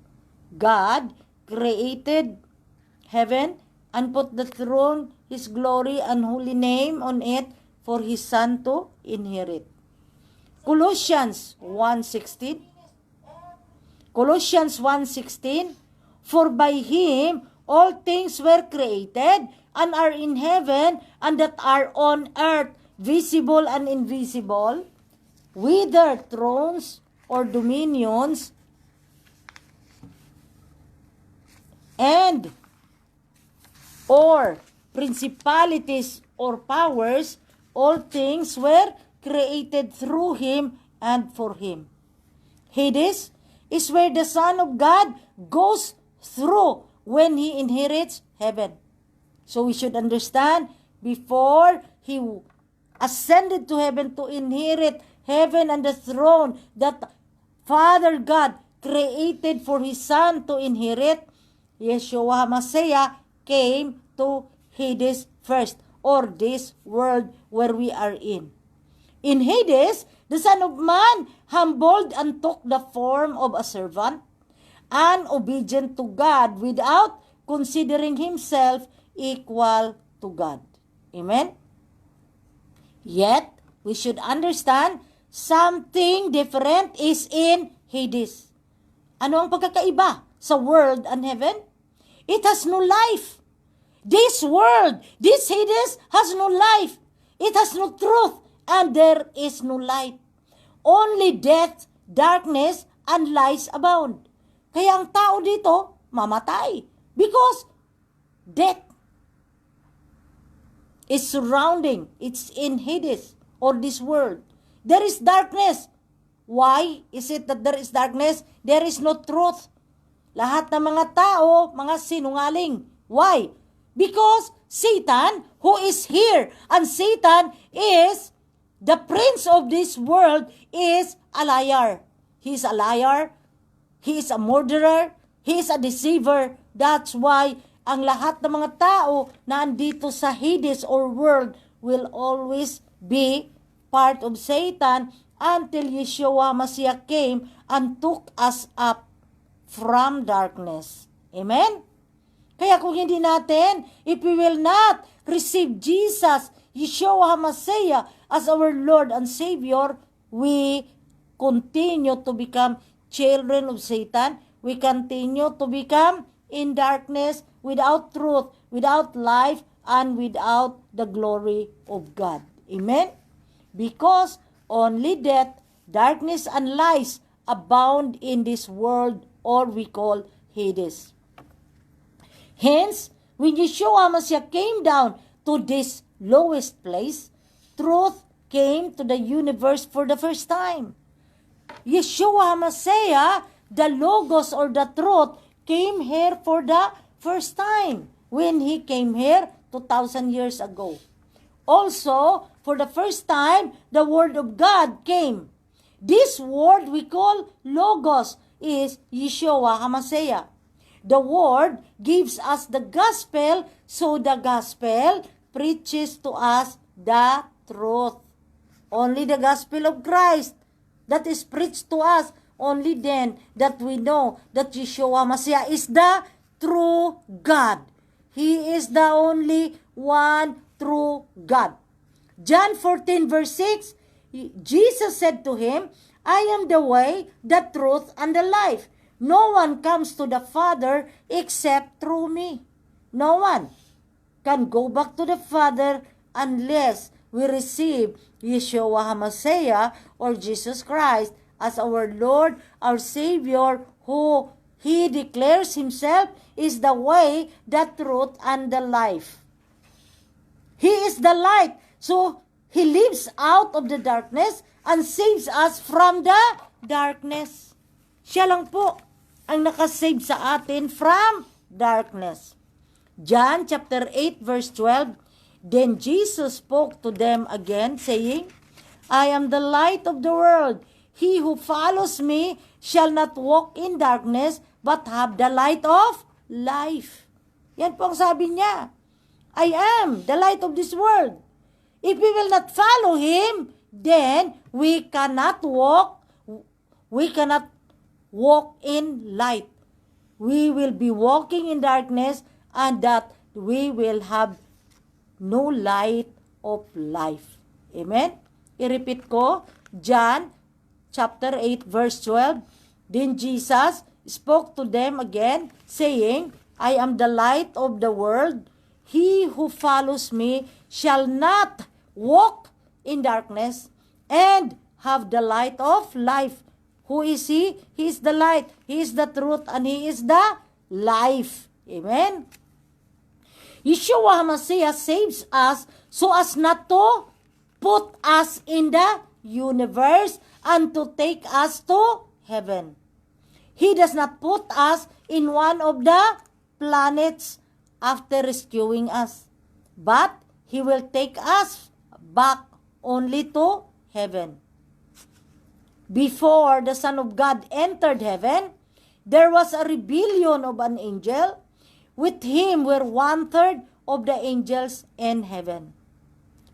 God created heaven and put the throne, His glory and holy name on it for His Son to inherit. Colossians 1:16. Colossians 1:16. For by Him all things were created and are in heaven and that are on earth, visible and invisible, whether thrones or dominions, and or principalities or powers, all things were created through Him and for Him. Hades is where the Son of God goes through when He inherits heaven. So we should understand, before He ascended to heaven to inherit heaven and the throne that Father God created for His Son to inherit, Yeshua HaMashiach came to Hades first, or this world where we are in. In Hades, the Son of Man humbled and took the form of a servant, and obedient to God without considering Himself equal to God. Amen? Yet, we should understand something different is in Hades. Ano ang pagkakaiba sa world and heaven? It has no life. This world, this Hades has no life. It has no truth, and there is no light. Only death, darkness, and lies abound. Kaya ang tao dito, mamatay. Because death is surrounding. It's in Hades, or this world. There is darkness. Why is it that there is darkness? There is no truth. Lahat ng mga tao, mga sinungaling. Why? Because Satan, who is here, and Satan is the prince of this world, is a liar. He is a liar. He is a murderer. He is a deceiver. That's why ang lahat ng mga tao na andito sa Hades or world will always be part of Satan until Yeshua HaMashiach came and took us up from darkness. Amen? Kaya kung hindi natin, if we will not receive Jesus, Yeshua HaMashiach, as our Lord and Savior, we continue to become children of Satan. We continue to become in darkness, without truth, without life, and without the glory of God. Amen? Because only death, darkness, and lies abound in this world, or we call Hades. Hence, when Yeshua HaMashiach came down to this lowest place, truth came to the universe for the first time. Yeshua HaMashiach, the Logos or the truth, came here for the first time when He came here 2,000 years ago. Also, for the first time, the Word of God came. This word we call Logos is Yeshua HaMashiach. The Word gives us the gospel, so the gospel preaches to us the truth. Only the gospel of Christ that is preached to us, only then that we know that Yeshua HaMashiach is the true God. He is the only one true God. John 14 verse 6, Jesus said to him, I am the way, the truth, and the life. No one comes to the Father except through me. No one can go back to the Father unless we receive Yeshua HaMashiach or Jesus Christ as our Lord, our Savior, who He declares Himself is the way, the truth, and the life. He is the light. So, He lives out of the darkness and saves us from the darkness. Siya lang po ang nakasave sa atin from darkness. John chapter 8 verse 12, Then Jesus spoke to them again, saying, I am the light of the world. He who follows me shall not walk in darkness, but have the light of life. Yan po ang sabi niya. I am the light of this world. If we will not follow Him, then we cannot walk in light. We will be walking in darkness, and that we will have no light of life. Amen? I-repeat ko, John chapter 8 verse 12. Then Jesus spoke to them again, saying, I am the light of the world. He who follows me shall not walk in darkness, and have the light of life. Who is He? He is the light. He is the truth, and He is the life. Amen? Yeshua HaMashiach saves us so as not to put us in the universe and to take us to heaven. He does not put us in one of the planets after rescuing us, but He will take us back only to heaven. Before the Son of God entered heaven, there was a rebellion of an angel. With Him were 1/3 of the angels in heaven.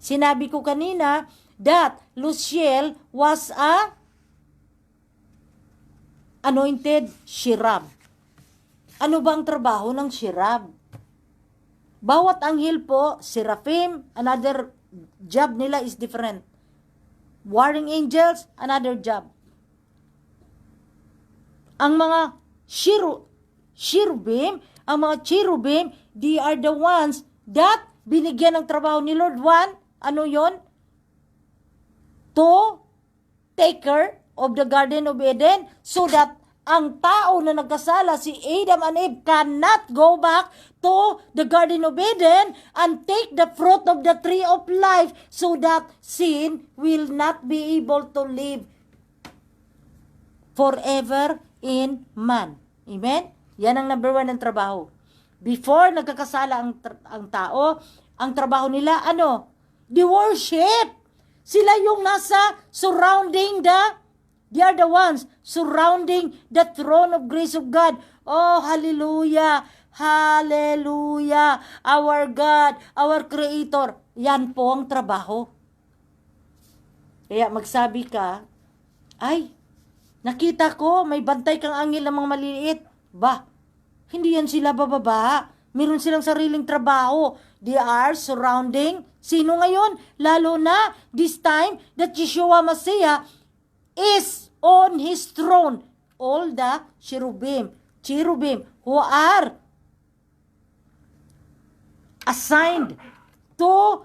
Sinabi ko kanina that Luciel was a anointed cherub. Ano bang trabaho ng cherub? Bawat anghel po, seraphim, another job nila is different. Warring angels, another job. Ang mga cherubim, they are the ones that binigyan ng trabaho ni Lord. One, ano yon? To take care of the Garden of Eden, so that ang tao na nagkasala, si Adam and Eve, cannot go back to the Garden of Eden and take the fruit of the tree of life, so that sin will not be able to live forever in man. Amen? Yan ang number 1 ng trabaho. Before nagkakasala ang tao, ang trabaho nila, ano? The worship. Sila yung nasa surrounding they are the ones surrounding the throne of grace of God. Oh, hallelujah! Hallelujah! Our God, our Creator. Yan po ang trabaho. Kaya magsabi ka, ay, nakita ko, may bantay kang anghel ng mga maliliit. Ba, hindi yan sila bababa. Meron silang sariling trabaho. They are surrounding. Sino ngayon? Lalo na this time that Yeshua Mashiach is on His throne. All the cherubim who are assigned to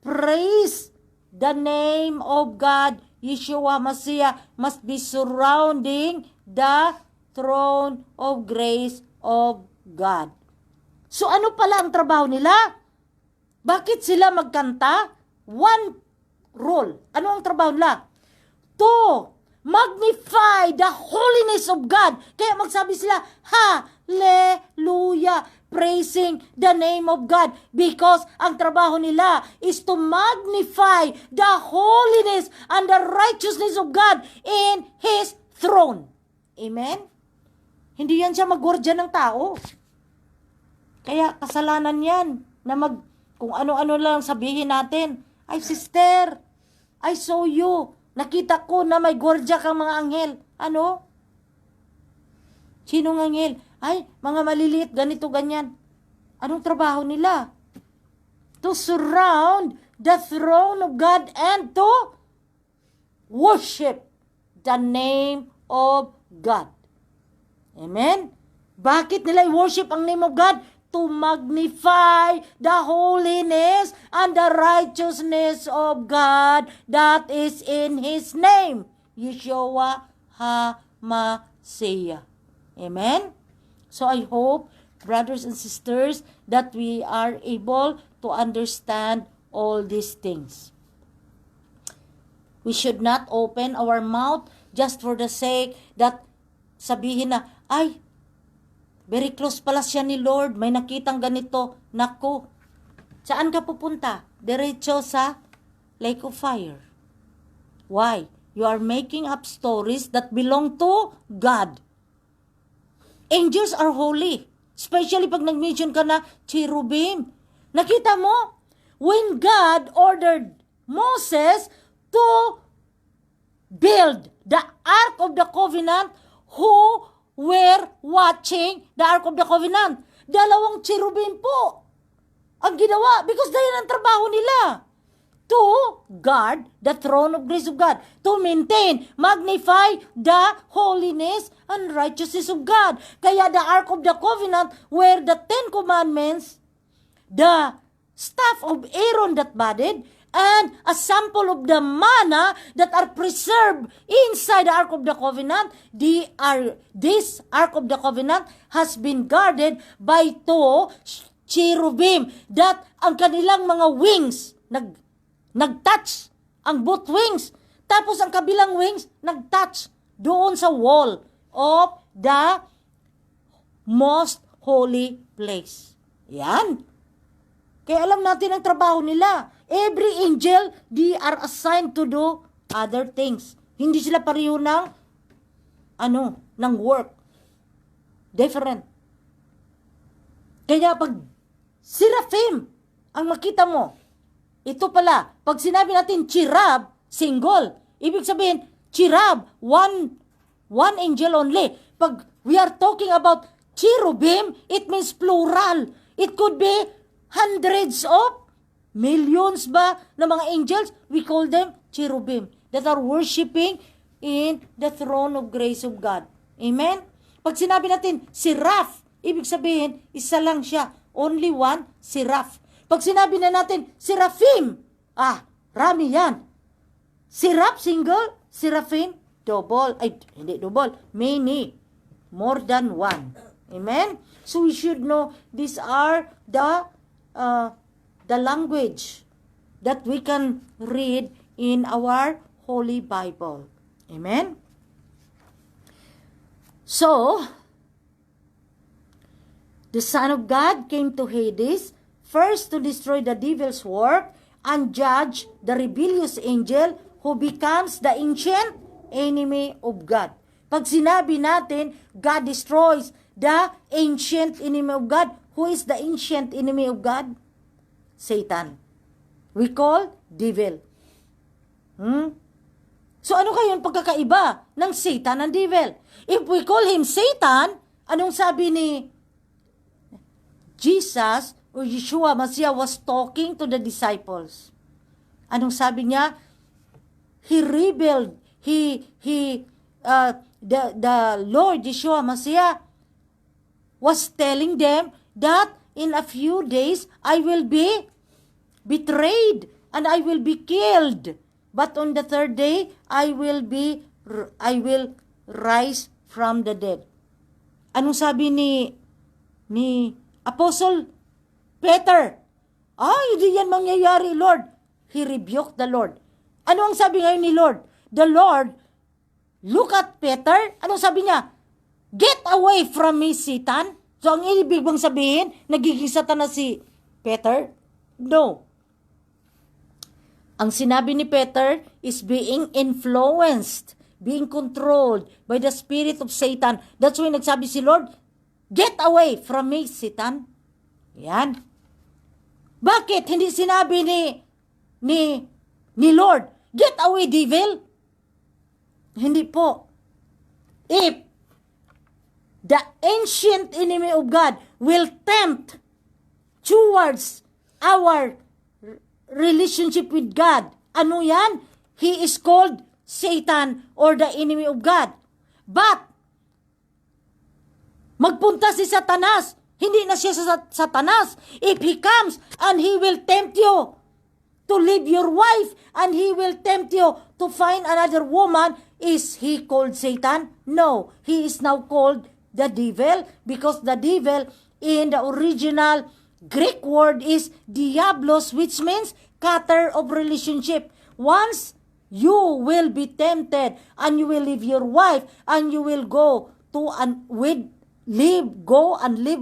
praise the name of God, Yeshua Mashiach, must be surrounding the throne of grace of God. So ano pala ang trabaho nila? Bakit sila magkanta? One role. Ano ang trabaho nila? To magnify the holiness of God. Kaya magsabi sila, Hallelujah, praising the name of God. Because ang trabaho nila is to magnify the holiness and the righteousness of God in His throne. Amen? Hindi yan siya mag-gordya ng tao. Kaya kasalanan yan na kung ano-ano lang sabihin natin. Ay, sister, I saw you. Nakita ko na may gordya kang mga anghel. Ano? Sinong anghel? Ay, mga maliliit, ganito, ganyan. Anong trabaho nila? To surround the throne of God and to worship the name of God. Amen? Bakit nila i-worship ang name of God? To magnify the holiness and the righteousness of God that is in His name, Yeshua HaMashiach. Amen? So I hope, brothers and sisters, that we are able to understand all these things. We should not open our mouth just for the sake that sabihin na, ay, very close pala siya ni Lord, may nakitang ganito. Naku, saan ka pupunta? Diretso sa lake of fire. Why? You are making up stories that belong to God. Angels are holy. Especially pag nag-mention ka na cherubim. Nakita mo? When God ordered Moses to build the Ark of the Covenant who were watching the Ark of the Covenant. Dalawang cherubim po ang ginawa because dahil ang trabaho nila to guard the throne of grace of God, to maintain, magnify the holiness and righteousness of God. Kaya the Ark of the Covenant were the 10 Commandments, the staff of Aaron that budded, and a sample of the manna that are preserved inside the Ark of the Covenant. This Ark of the Covenant has been guarded by 2 cherubim that ang kanilang mga wings nag-touch ang both wings. Tapos ang kabilang wings nag-touch doon sa wall of the most holy place. Yan. Kaya alam natin ang trabaho nila. Every angel, they are assigned to do other things. Hindi sila pareho ng work. Different. Kaya pag seraphim ang makita mo, ito pala, pag sinabi natin cherub, single. Ibig sabihin, cherub, one angel only. Pag we are talking about cherubim, it means plural. It could be hundreds of millions ba ng mga angels. We call them cherubim that are worshiping in the throne of grace of God. Amen? Pag sinabi natin seraph, ibig sabihin, isa lang siya. Only one seraph. Pag sinabi na natin seraphim, rami yan. Seraph, single. Seraphim, double. Ay, hindi double. Many. More than one. Amen? So we should know these are the language that we can read in our Holy Bible. Amen? So, the Son of God came to Hades, first to destroy the devil's work and judge the rebellious angel who becomes the ancient enemy of God. Pag sinabi natin, God destroys the ancient enemy of God. Who is the ancient enemy of God? Satan. We call devil. So ano kayo yung pagkakaiba ng Satan and devil? If we call him Satan, anong sabi ni Jesus or Yeshua Masiah was talking to the disciples? Anong sabi niya? He rebelled. The Lord Yeshua Masiah was telling them that in a few days I will be betrayed and I will be killed. But on the third day I will rise from the dead. Anong sabi ni Apostle Peter? Hindi yan mangyayari, Lord. He rebuked the Lord. Ano ang sabi ngayon ni Lord? The Lord look at Peter. Anong sabi niya? Get away from me, Satan. So, ang ibig bang sabihin, nagiging satanas si Peter? No. Ang sinabi ni Peter is being influenced, being controlled by the spirit of Satan. That's why nagsabi si Lord, get away from me, Satan. Yan. Bakit hindi sinabi ni Lord, get away, devil? Hindi po. If the ancient enemy of God will tempt towards our relationship with God, ano yan? He is called Satan or the enemy of God. But, magpunta si Satanas, hindi na siya sa Satanas. If he comes and he will tempt you to leave your wife and he will tempt you to find another woman, is he called Satan? No, he is now called the devil, because the devil in the original Greek word is diablos, which means cutter of relationship. Once you will be tempted and you will leave your wife and you will go and live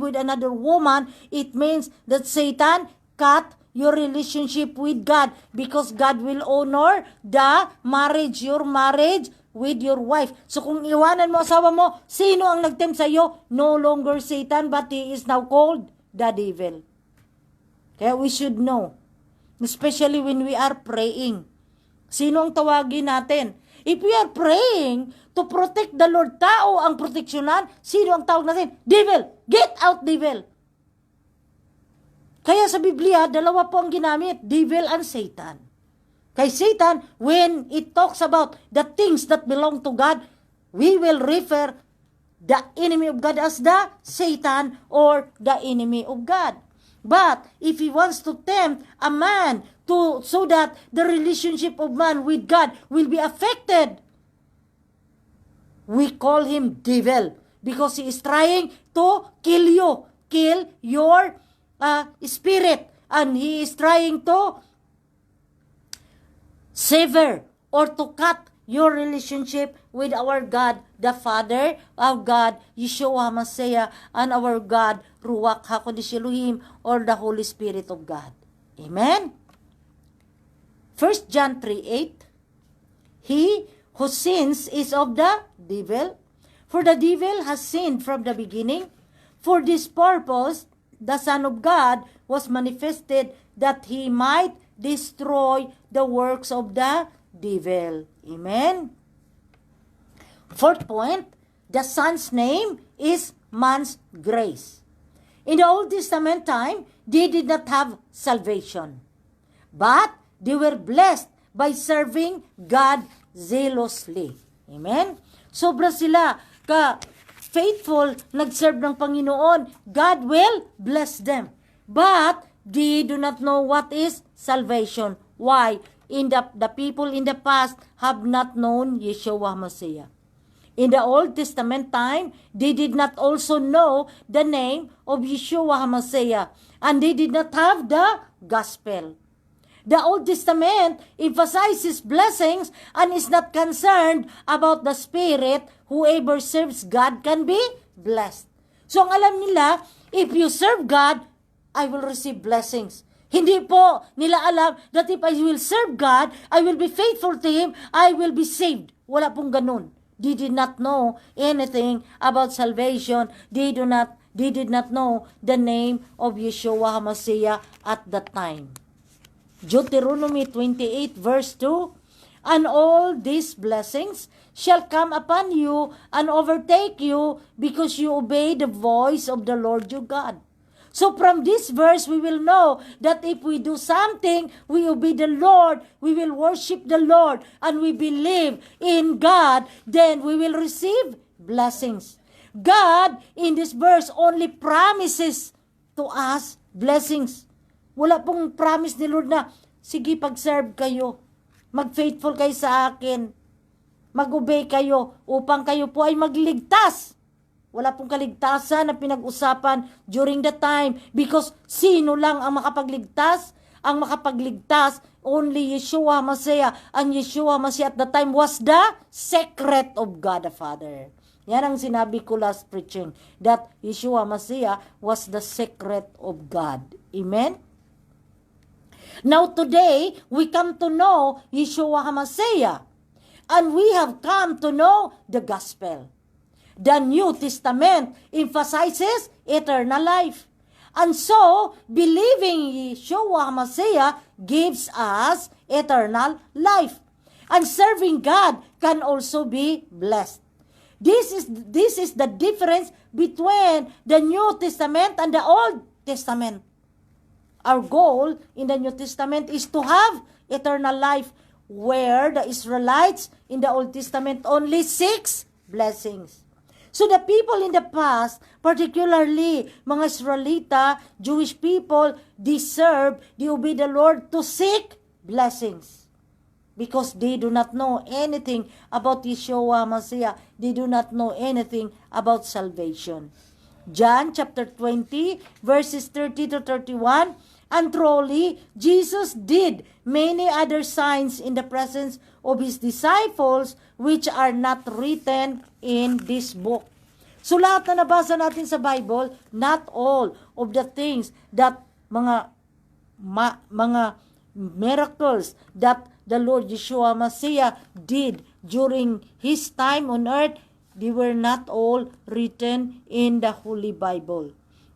with another woman, it means that Satan cut your relationship with God, because God will honor the marriage, your marriage with your wife. So kung iwanan mo asawa mo, sino ang nagtempt sa iyo? No longer Satan, but he is now called the devil. Kaya we should know, especially when we are praying, Sino ang tawagin natin? If we are praying to protect the Lord, tao ang proteksyonan, sino ang tawag natin? Devil! Get out, devil! Kaya sa Biblia, dalawa po ang ginamit, devil and Satan. Kay Satan, when it talks about the things that belong to God, we will refer the enemy of God as the Satan or the enemy of God. But if he wants to tempt a man so that the relationship of man with God will be affected, we call him devil because he is trying to kill your spirit, and he is trying to sever or to cut your relationship with our God, the Father, our God, Yeshua Mashiach, and our God, Ruach HaKodesh Elohim, or the Holy Spirit of God. Amen? 1 John 3:8, he who sins is of the devil, for the devil has sinned from the beginning. For this purpose, the Son of God was manifested that he might destroy the works of the devil. Amen. Fourth point, the Son's name is man's grace. In the Old Testament time, they did not have salvation, but they were blessed by serving God zealously. Amen? Sobra sila faithful, nag-serve ng Panginoon. God will bless them. But they do not know what is salvation. Why? The people in the past have not known Yeshua Mashiach. In the Old Testament time, they did not also know the name of Yeshua Mashiach, and they did not have the gospel. The Old Testament emphasizes blessings and is not concerned about the Spirit. Whoever serves God can be blessed. So ang alam nila, if you serve God, I will receive blessings. Hindi po nila alam that if I will serve God, I will be faithful to Him, I will be saved. Wala pong ganun. They did not know anything about salvation. They did not know the name of Yeshua HaMashiach at that time. Deuteronomy 28 verse 2, and all these blessings shall come upon you and overtake you because you obey the voice of the Lord your God. So from this verse, we will know that if we do something, we obey the Lord, we will worship the Lord, and we believe in God, then we will receive blessings. God, in this verse, only promises to us blessings. Wala pong promise ni Lord na, sige, pag-serve kayo, mag-faithful kayo sa akin, mag-obey kayo, upang kayo po ay magligtas. Wala pong kaligtasan na pinag-usapan during the time because sino lang ang makapagligtas? Ang makapagligtas, only Yeshua Mashiach. And Yeshua Mashiach at the time was the secret of God the Father. Yan ang sinabi ko last preaching, that Yeshua Mashiach was the secret of God. Amen? Now today, we come to know Yeshua HaMashiach, and we have come to know the gospel. The New Testament emphasizes eternal life. And so, believing Yeshua HaMashiach gives us eternal life. And serving God can also be blessed. This is the difference between the New Testament and the Old Testament. Our goal in the New Testament is to have eternal life, where the Israelites in the Old Testament only 6 blessings. So the people in the past, particularly mga Israelita, Jewish people, they obey the Lord to seek blessings. Because they do not know anything about Yeshua Mashiach. They do not know anything about salvation. John chapter 20, verses 30 to 31, and truly, Jesus did many other signs in the presence of His disciples which are not written in this book. So lahat na nabasa natin sa Bible, not all of the things that mga miracles that the Lord Yeshua Mashiach did during His time on earth, they were not all written in the Holy Bible.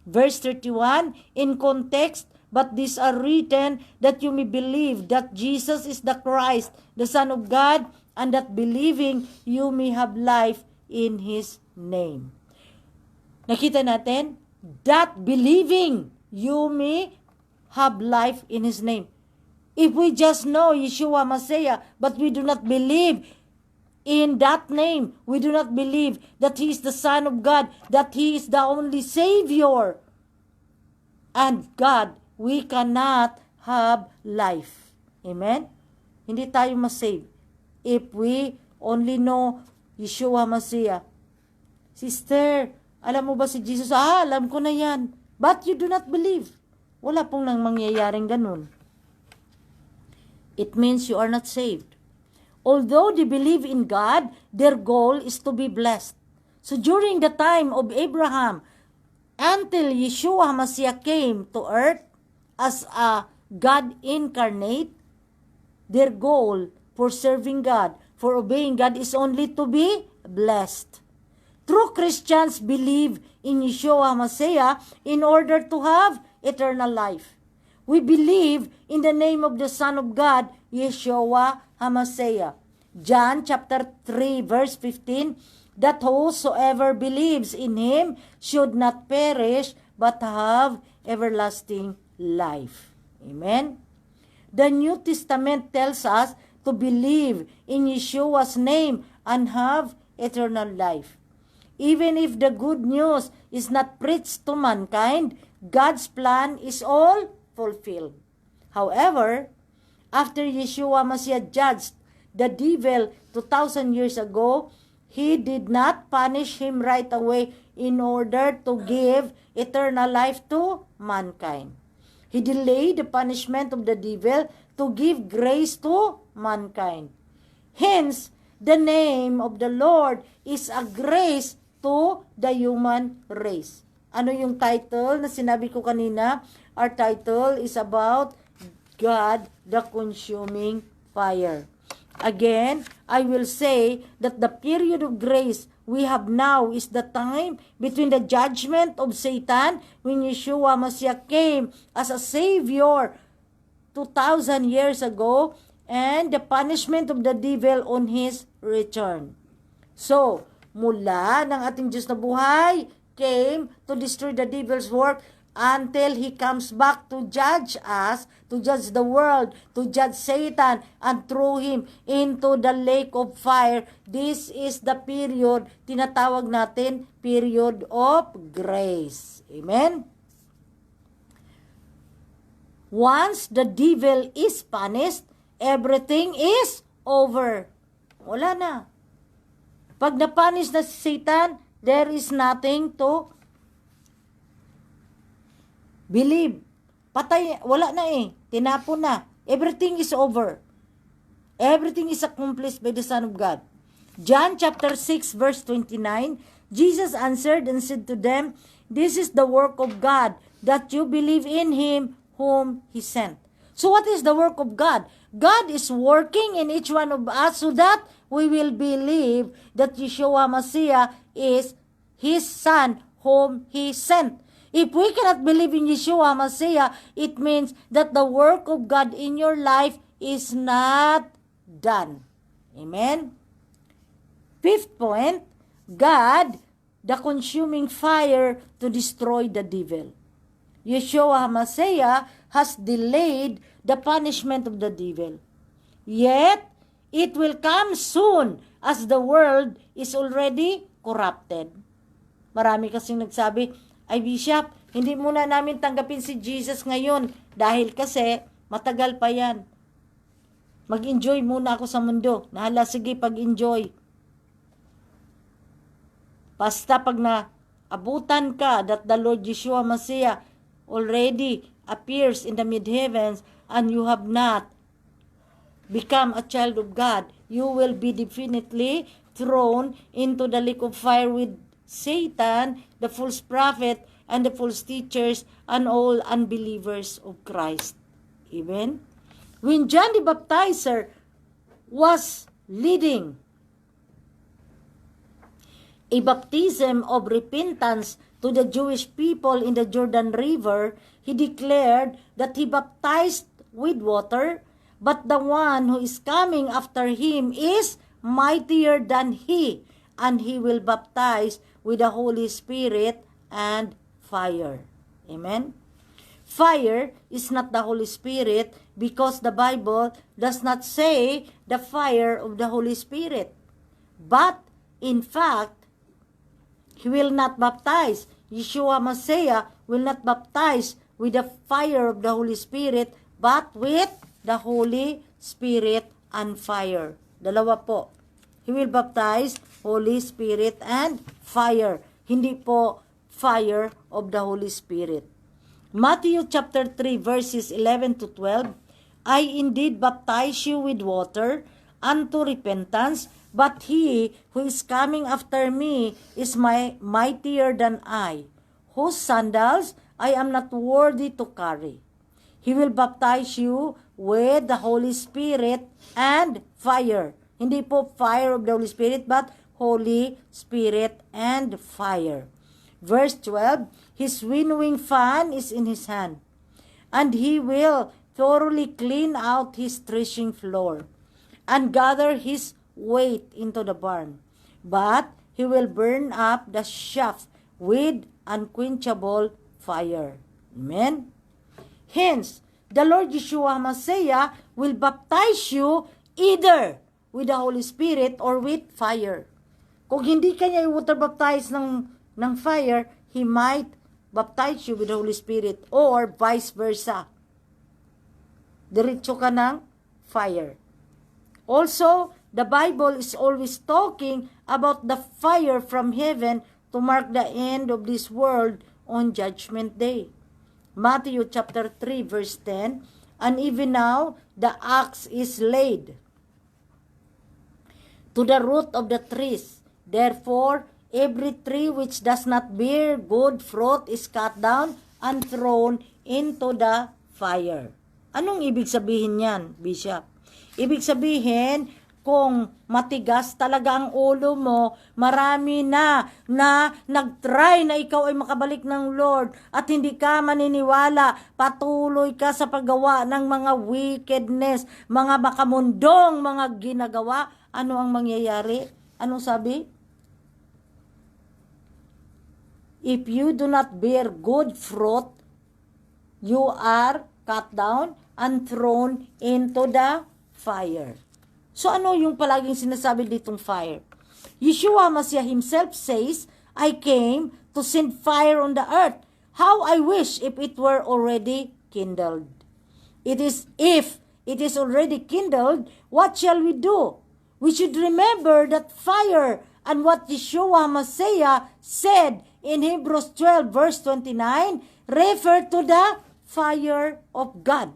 Verse 31, in context, but these are written that you may believe that Jesus is the Christ, the Son of God, and that believing you may have life in His name. Nakita natin, that believing you may have life in His name. If we just know Yeshua Messiah, but we do not believe in that name, we do not believe that He is the Son of God, that He is the only Savior, and God, we cannot have life. Amen? Hindi tayo masave if we only know Yeshua Messiah. Sister, alam mo ba si Jesus? Alam ko na yan. But you do not believe. Wala pong nang mangyayaring ganun. It means you are not saved. Although they believe in God, their goal is to be blessed. So during the time of Abraham, until Yeshua Messiah came to earth as a God incarnate, their goal for serving God, for obeying God, is only to be blessed. True Christians believe in Yeshua Messiah in order to have eternal life. We believe in the name of the Son of God, Yeshua HaMashiach. John chapter 3 verse 15, that whosoever believes in Him should not perish but have everlasting life. Amen? The New Testament tells us to believe in Yeshua's name and have eternal life. Even if the good news is not preached to mankind, God's plan is all fulfilled. However, after Yeshua Messiah judged the devil 2,000 years ago, He did not punish him right away in order to give eternal life to mankind. He delayed the punishment of the devil to give grace to mankind. Hence, the name of the Lord is a grace to the human race. Ano yung title na sinabi ko kanina? Our title is about God, the consuming fire. Again, I will say that the period of grace we have now is the time between the judgment of Satan when Yeshua Messiah came as a Savior 2,000 years ago and the punishment of the devil on His return. So, mula ng ating Diyos na buhay came to destroy the devil's work until He comes back to judge us, to judge the world, to judge Satan, and throw him into the lake of fire. This is the period, tinatawag natin, period of grace. Amen? Once the devil is punished, everything is over. Wala na. Pag napunish na si Satan, there is nothing to believe. Patay, wala na eh. Tinapon na. Everything is over. Everything is accomplished by the Son of God. John chapter 6 verse 29, Jesus answered and said to them, "This is the work of God, that you believe in Him whom He sent." So what is the work of God? God is working in each one of us so that we will believe that Yeshua Messiah is His Son whom He sent. If we cannot believe in Yeshua Messiah, it means that the work of God in your life is not done. Amen? Fifth point, God, the consuming fire to destroy the devil. Yeshua Messiah has delayed the punishment of the devil. Yet, it will come soon as the world is already corrupted. Marami kasing nagsabi, ay Bishop, hindi muna namin tanggapin si Jesus ngayon dahil kasi matagal pa yan. Mag-enjoy muna ako sa mundo. Nahala, sige, pag-enjoy. Basta pag naabutan ka that the Lord Yeshua Messiah already appears in the mid-heavens and you have not become a child of God, you will be definitely thrown into the lake of fire with Satan, the false prophet, and the false teachers, and all unbelievers of Christ. Amen? When John the Baptizer was leading a baptism of repentance to the Jewish people in the Jordan River, he declared that he baptized with water, but the one who is coming after him is mightier than he, and he will baptize with the Holy Spirit and fire. Amen? Fire is not the Holy Spirit because the Bible does not say the fire of the Holy Spirit. But, in fact, he will not baptize. Yeshua Messiah will not baptize with the fire of the Holy Spirit, but with the Holy Spirit and fire. Dalawa po. He will baptize Holy Spirit and fire. Hindi po fire of the Holy Spirit. Matthew chapter 3 verses 11 to 12, I indeed baptize you with water unto repentance, but he who is coming after me is mightier than I, whose sandals I am not worthy to carry. He will baptize you with the Holy Spirit and fire. Hindi po fire of the Holy Spirit, but Holy Spirit and fire. Verse 12, his winnowing fan is in his hand, and he will thoroughly clean out his threshing floor, and gather his wheat into the barn. But he will burn up the chaff with unquenchable fire. Amen? Hence, the Lord Yeshua Messiah will baptize you either with the Holy Spirit or with fire. Kung hindi kanya i-water baptize ng fire, he might baptize you with the Holy Spirit or vice versa. Diretso ka ng fire. Also, the Bible is always talking about the fire from heaven to mark the end of this world on Judgment Day. Matthew chapter 3 verse 10, and even now the axe is laid to the root of the trees. Therefore, every tree which does not bear good fruit is cut down and thrown into the fire. Anong ibig sabihin yan, Bishop? Ibig sabihin, kung matigas talaga ang ulo mo, marami na nag-try na ikaw ay makabalik ng Lord at hindi ka maniniwala, patuloy ka sa paggawa ng mga wickedness, mga makamundong mga ginagawa, ano ang mangyayari? Anong sabi? If you do not bear good fruit, you are cut down and thrown into the fire. So ano yung palaging sinasabi ditong fire? Yeshua Messiah himself says, I came to send fire on the earth. How I wish if it were already kindled. If it is already kindled, what shall we do? We should remember that fire and what Yeshua Messiah said in Hebrews 12 verse 29 refer to the fire of God.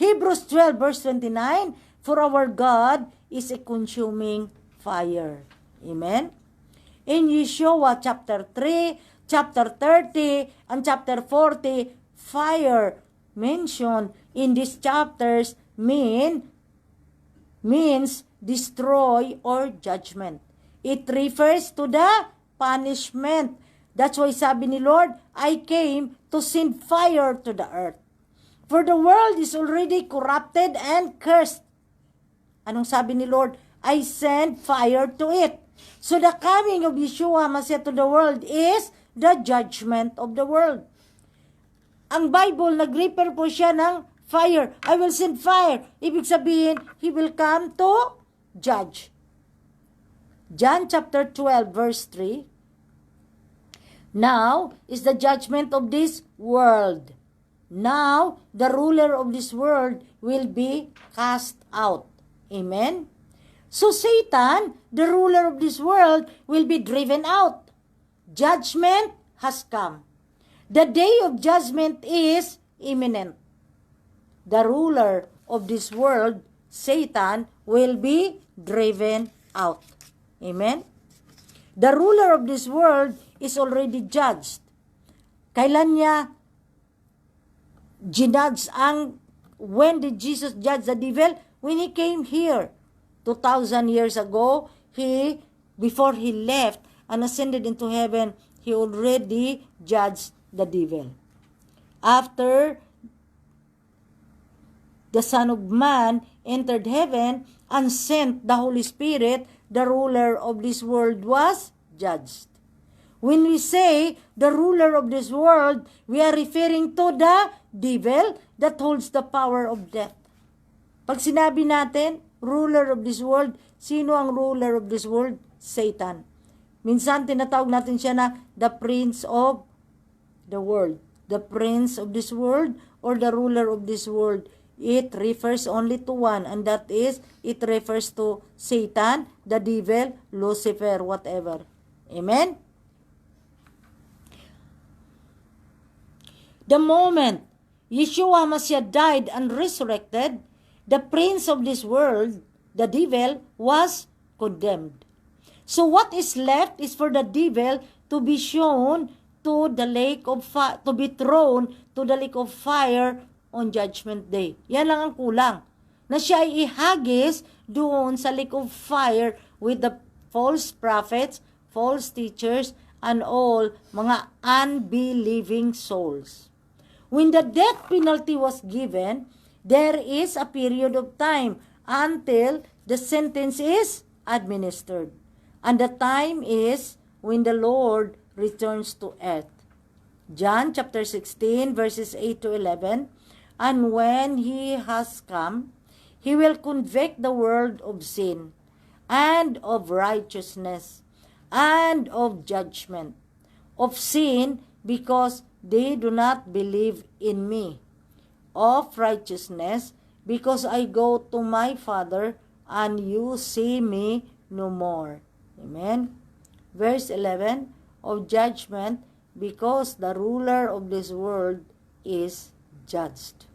Hebrews 12 verse 29, for our God is a consuming fire. Amen? In Yeshua chapter 3, chapter 30, and chapter 40, fire mentioned in these chapters means destroy or judgment. It refers to the punishment. That's why sabi ni Lord, I came to send fire to the earth. For the world is already corrupted and cursed. Anong sabi ni Lord? I send fire to it. So the coming of Yeshua Messiah to the world is the judgment of the world. Ang Bible, nag-refer po siya ng fire. I will send fire. Ibig sabihin, He will come to judge. John chapter 12 verse 3, now is the judgment of this world. Now, the ruler of this world will be cast out. Amen? So Satan, the ruler of this world, will be driven out. Judgment has come. The day of judgment is imminent. The ruler of this world, Satan, will be driven out. Amen? The ruler of this world is already judged. Kailan niya ginudge when did Jesus judge the devil? When He came here 2,000 years ago, before He left and ascended into heaven, he already judged the devil. After the Son of Man entered heaven and sent the Holy Spirit, the ruler of this world was judged. When we say the ruler of this world, we are referring to the devil that holds the power of death. Pag sinabi natin, ruler of this world, sino ang ruler of this world? Satan. Minsan tinatawag natin siya na the prince of the world. The prince of this world or the ruler of this world. It refers only to one, and that is, it refers to Satan, the devil, Lucifer, whatever. Amen? The moment Yeshua Mashiach died and resurrected, the prince of this world, the devil, was condemned. So what is left is for the devil to be shown to the lake of fire, to be thrown to the lake of fire on Judgment Day. Yan lang ang kulang. Na siya ay ihagis doon sa lake of fire with the false prophets, false teachers, and all mga unbelieving souls. When the death penalty was given, there is a period of time until the sentence is administered. And the time is when the Lord returns to earth. John chapter 16 verses 8 to 11. And when he has come, he will convict the world of sin and of righteousness and of judgment. Of sin, because they do not believe in me. Of righteousness, because I go to my Father and you see me no more. Amen. Verse 11, of judgment, because the ruler of this world is judged.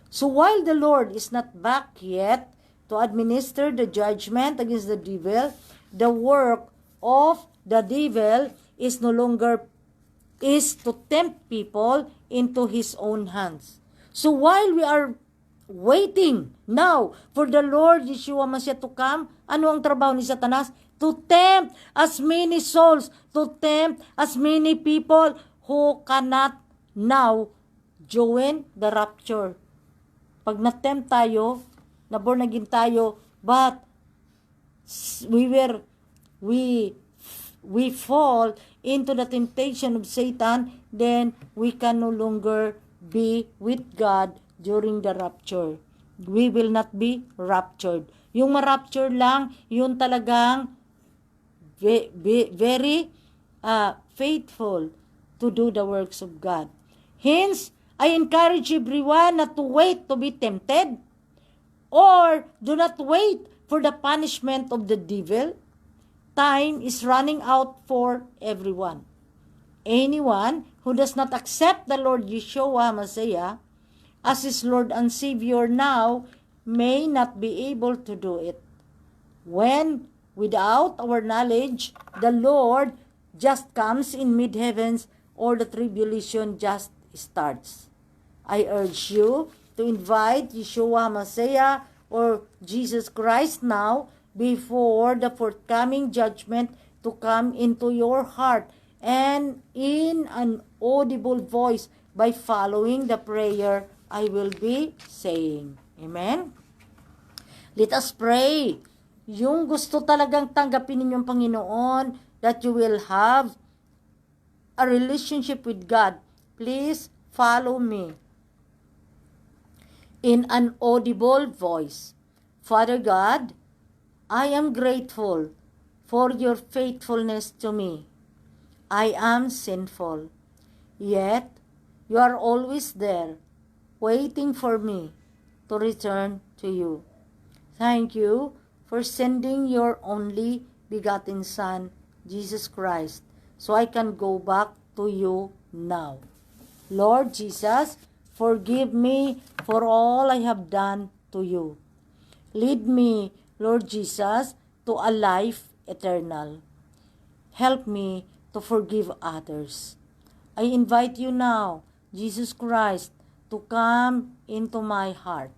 So while the Lord is not back yet to administer the judgment against the devil, the work of the devil is no longer is to tempt people into his own hands. So while we are waiting now for the Lord Yeshua Mashiach to come, ano ang trabaho ni Satanas? To tempt as many souls, to tempt as many people who cannot now join the rapture. Pag na-tempt tayo, na born again tayo, but we fall into the temptation of Satan, then we can no longer be with God during the rapture. We will not be raptured. Yung ma-rapture lang, yun talagang very faithful to do the works of God. Hence, I encourage everyone not to wait to be tempted or do not wait for the punishment of the devil. Time is running out for everyone. Anyone who does not accept the Lord Yeshua Messiah as his Lord and Savior now may not be able to do it. When, without our knowledge, the Lord just comes in mid-heavens or the tribulation just starts. I urge you to invite Yeshua Messiah or Jesus Christ now before the forthcoming judgment to come into your heart and in an audible voice by following the prayer I will be saying. Amen? Let us pray. Yung gusto talagang tanggapin ninyong Panginoon that you will have a relationship with God, please follow me in an audible voice. Father God, I am grateful for your faithfulness to me. I am sinful, yet you are always there, waiting for me to return to you. Thank you for sending your only begotten Son, Jesus Christ, so I can go back to you now. Lord Jesus, forgive me for all I have done to you. Lead me, Lord Jesus, to a life eternal. Help me to forgive others. I invite you now, Jesus Christ, to come into my heart.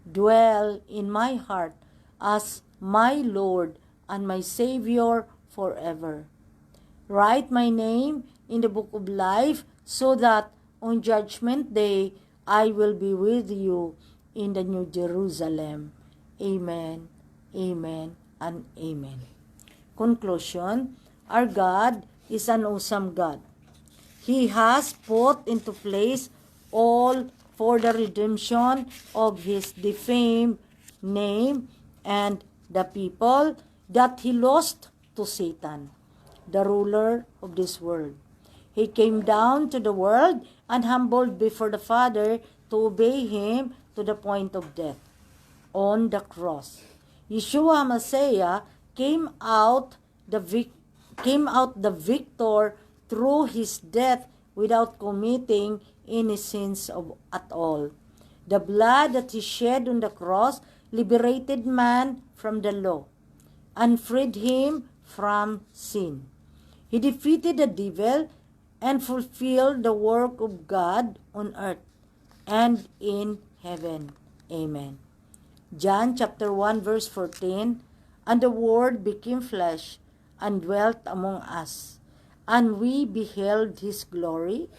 Dwell in my heart as my Lord and my Savior forever. Write my name in the book of life, so that on Judgment Day, I will be with you in the New Jerusalem. Amen, amen, and amen. Conclusion, our God is an awesome God. He has put into place all for the redemption of His defamed name and the people that He lost to Satan, the ruler of this world. He came down to the world and humbled before the Father to obey Him to the point of death on the cross. Yeshua Messiah came out the victor through His death without committing any sins at all. The blood that He shed on the cross liberated man from the law and freed him from sin. He defeated the devil and fulfilled the work of God on earth and in heaven. Amen. John chapter 1 verse 14, and the Word became flesh and dwelt among us, and we beheld His glory,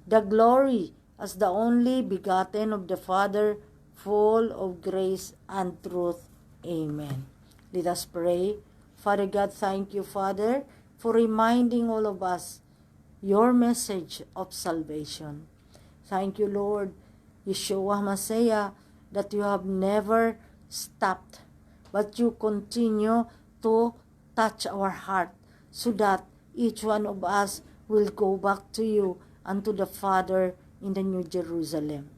the glory as the only begotten of the Father, full of grace and truth. Amen. Let us pray. Father God, thank you, Father, for reminding all of us your message of salvation. Thank you, Lord, Yeshua Messiah, that you have never stopped, but you continue to touch our heart so that each one of us will go back to you and to the Father in the New Jerusalem.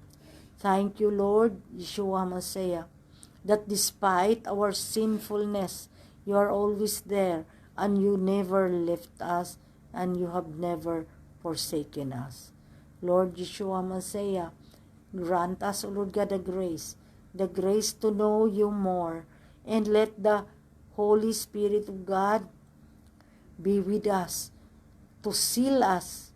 Thank you, Lord, Yeshua Messiah, that despite our sinfulness, you are always there and you never left us and you have never forsaken us. Lord Yeshua Messiah, grant us, O Lord God, the grace to know you more, and let the Holy Spirit of God be with us to seal us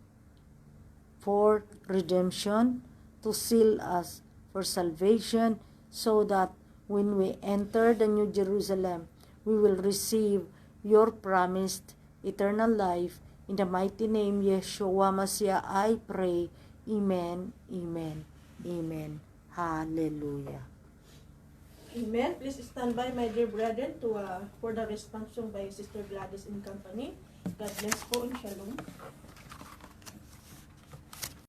for redemption, to seal us for salvation, so that when we enter the New Jerusalem, we will receive your promised eternal life. In the mighty name, Yeshua Messiah, I pray. Amen, amen, amen. Hallelujah. Amen. Please stand by, my dear brethren, for the response by Sister Gladys and company. God bless po and shalom.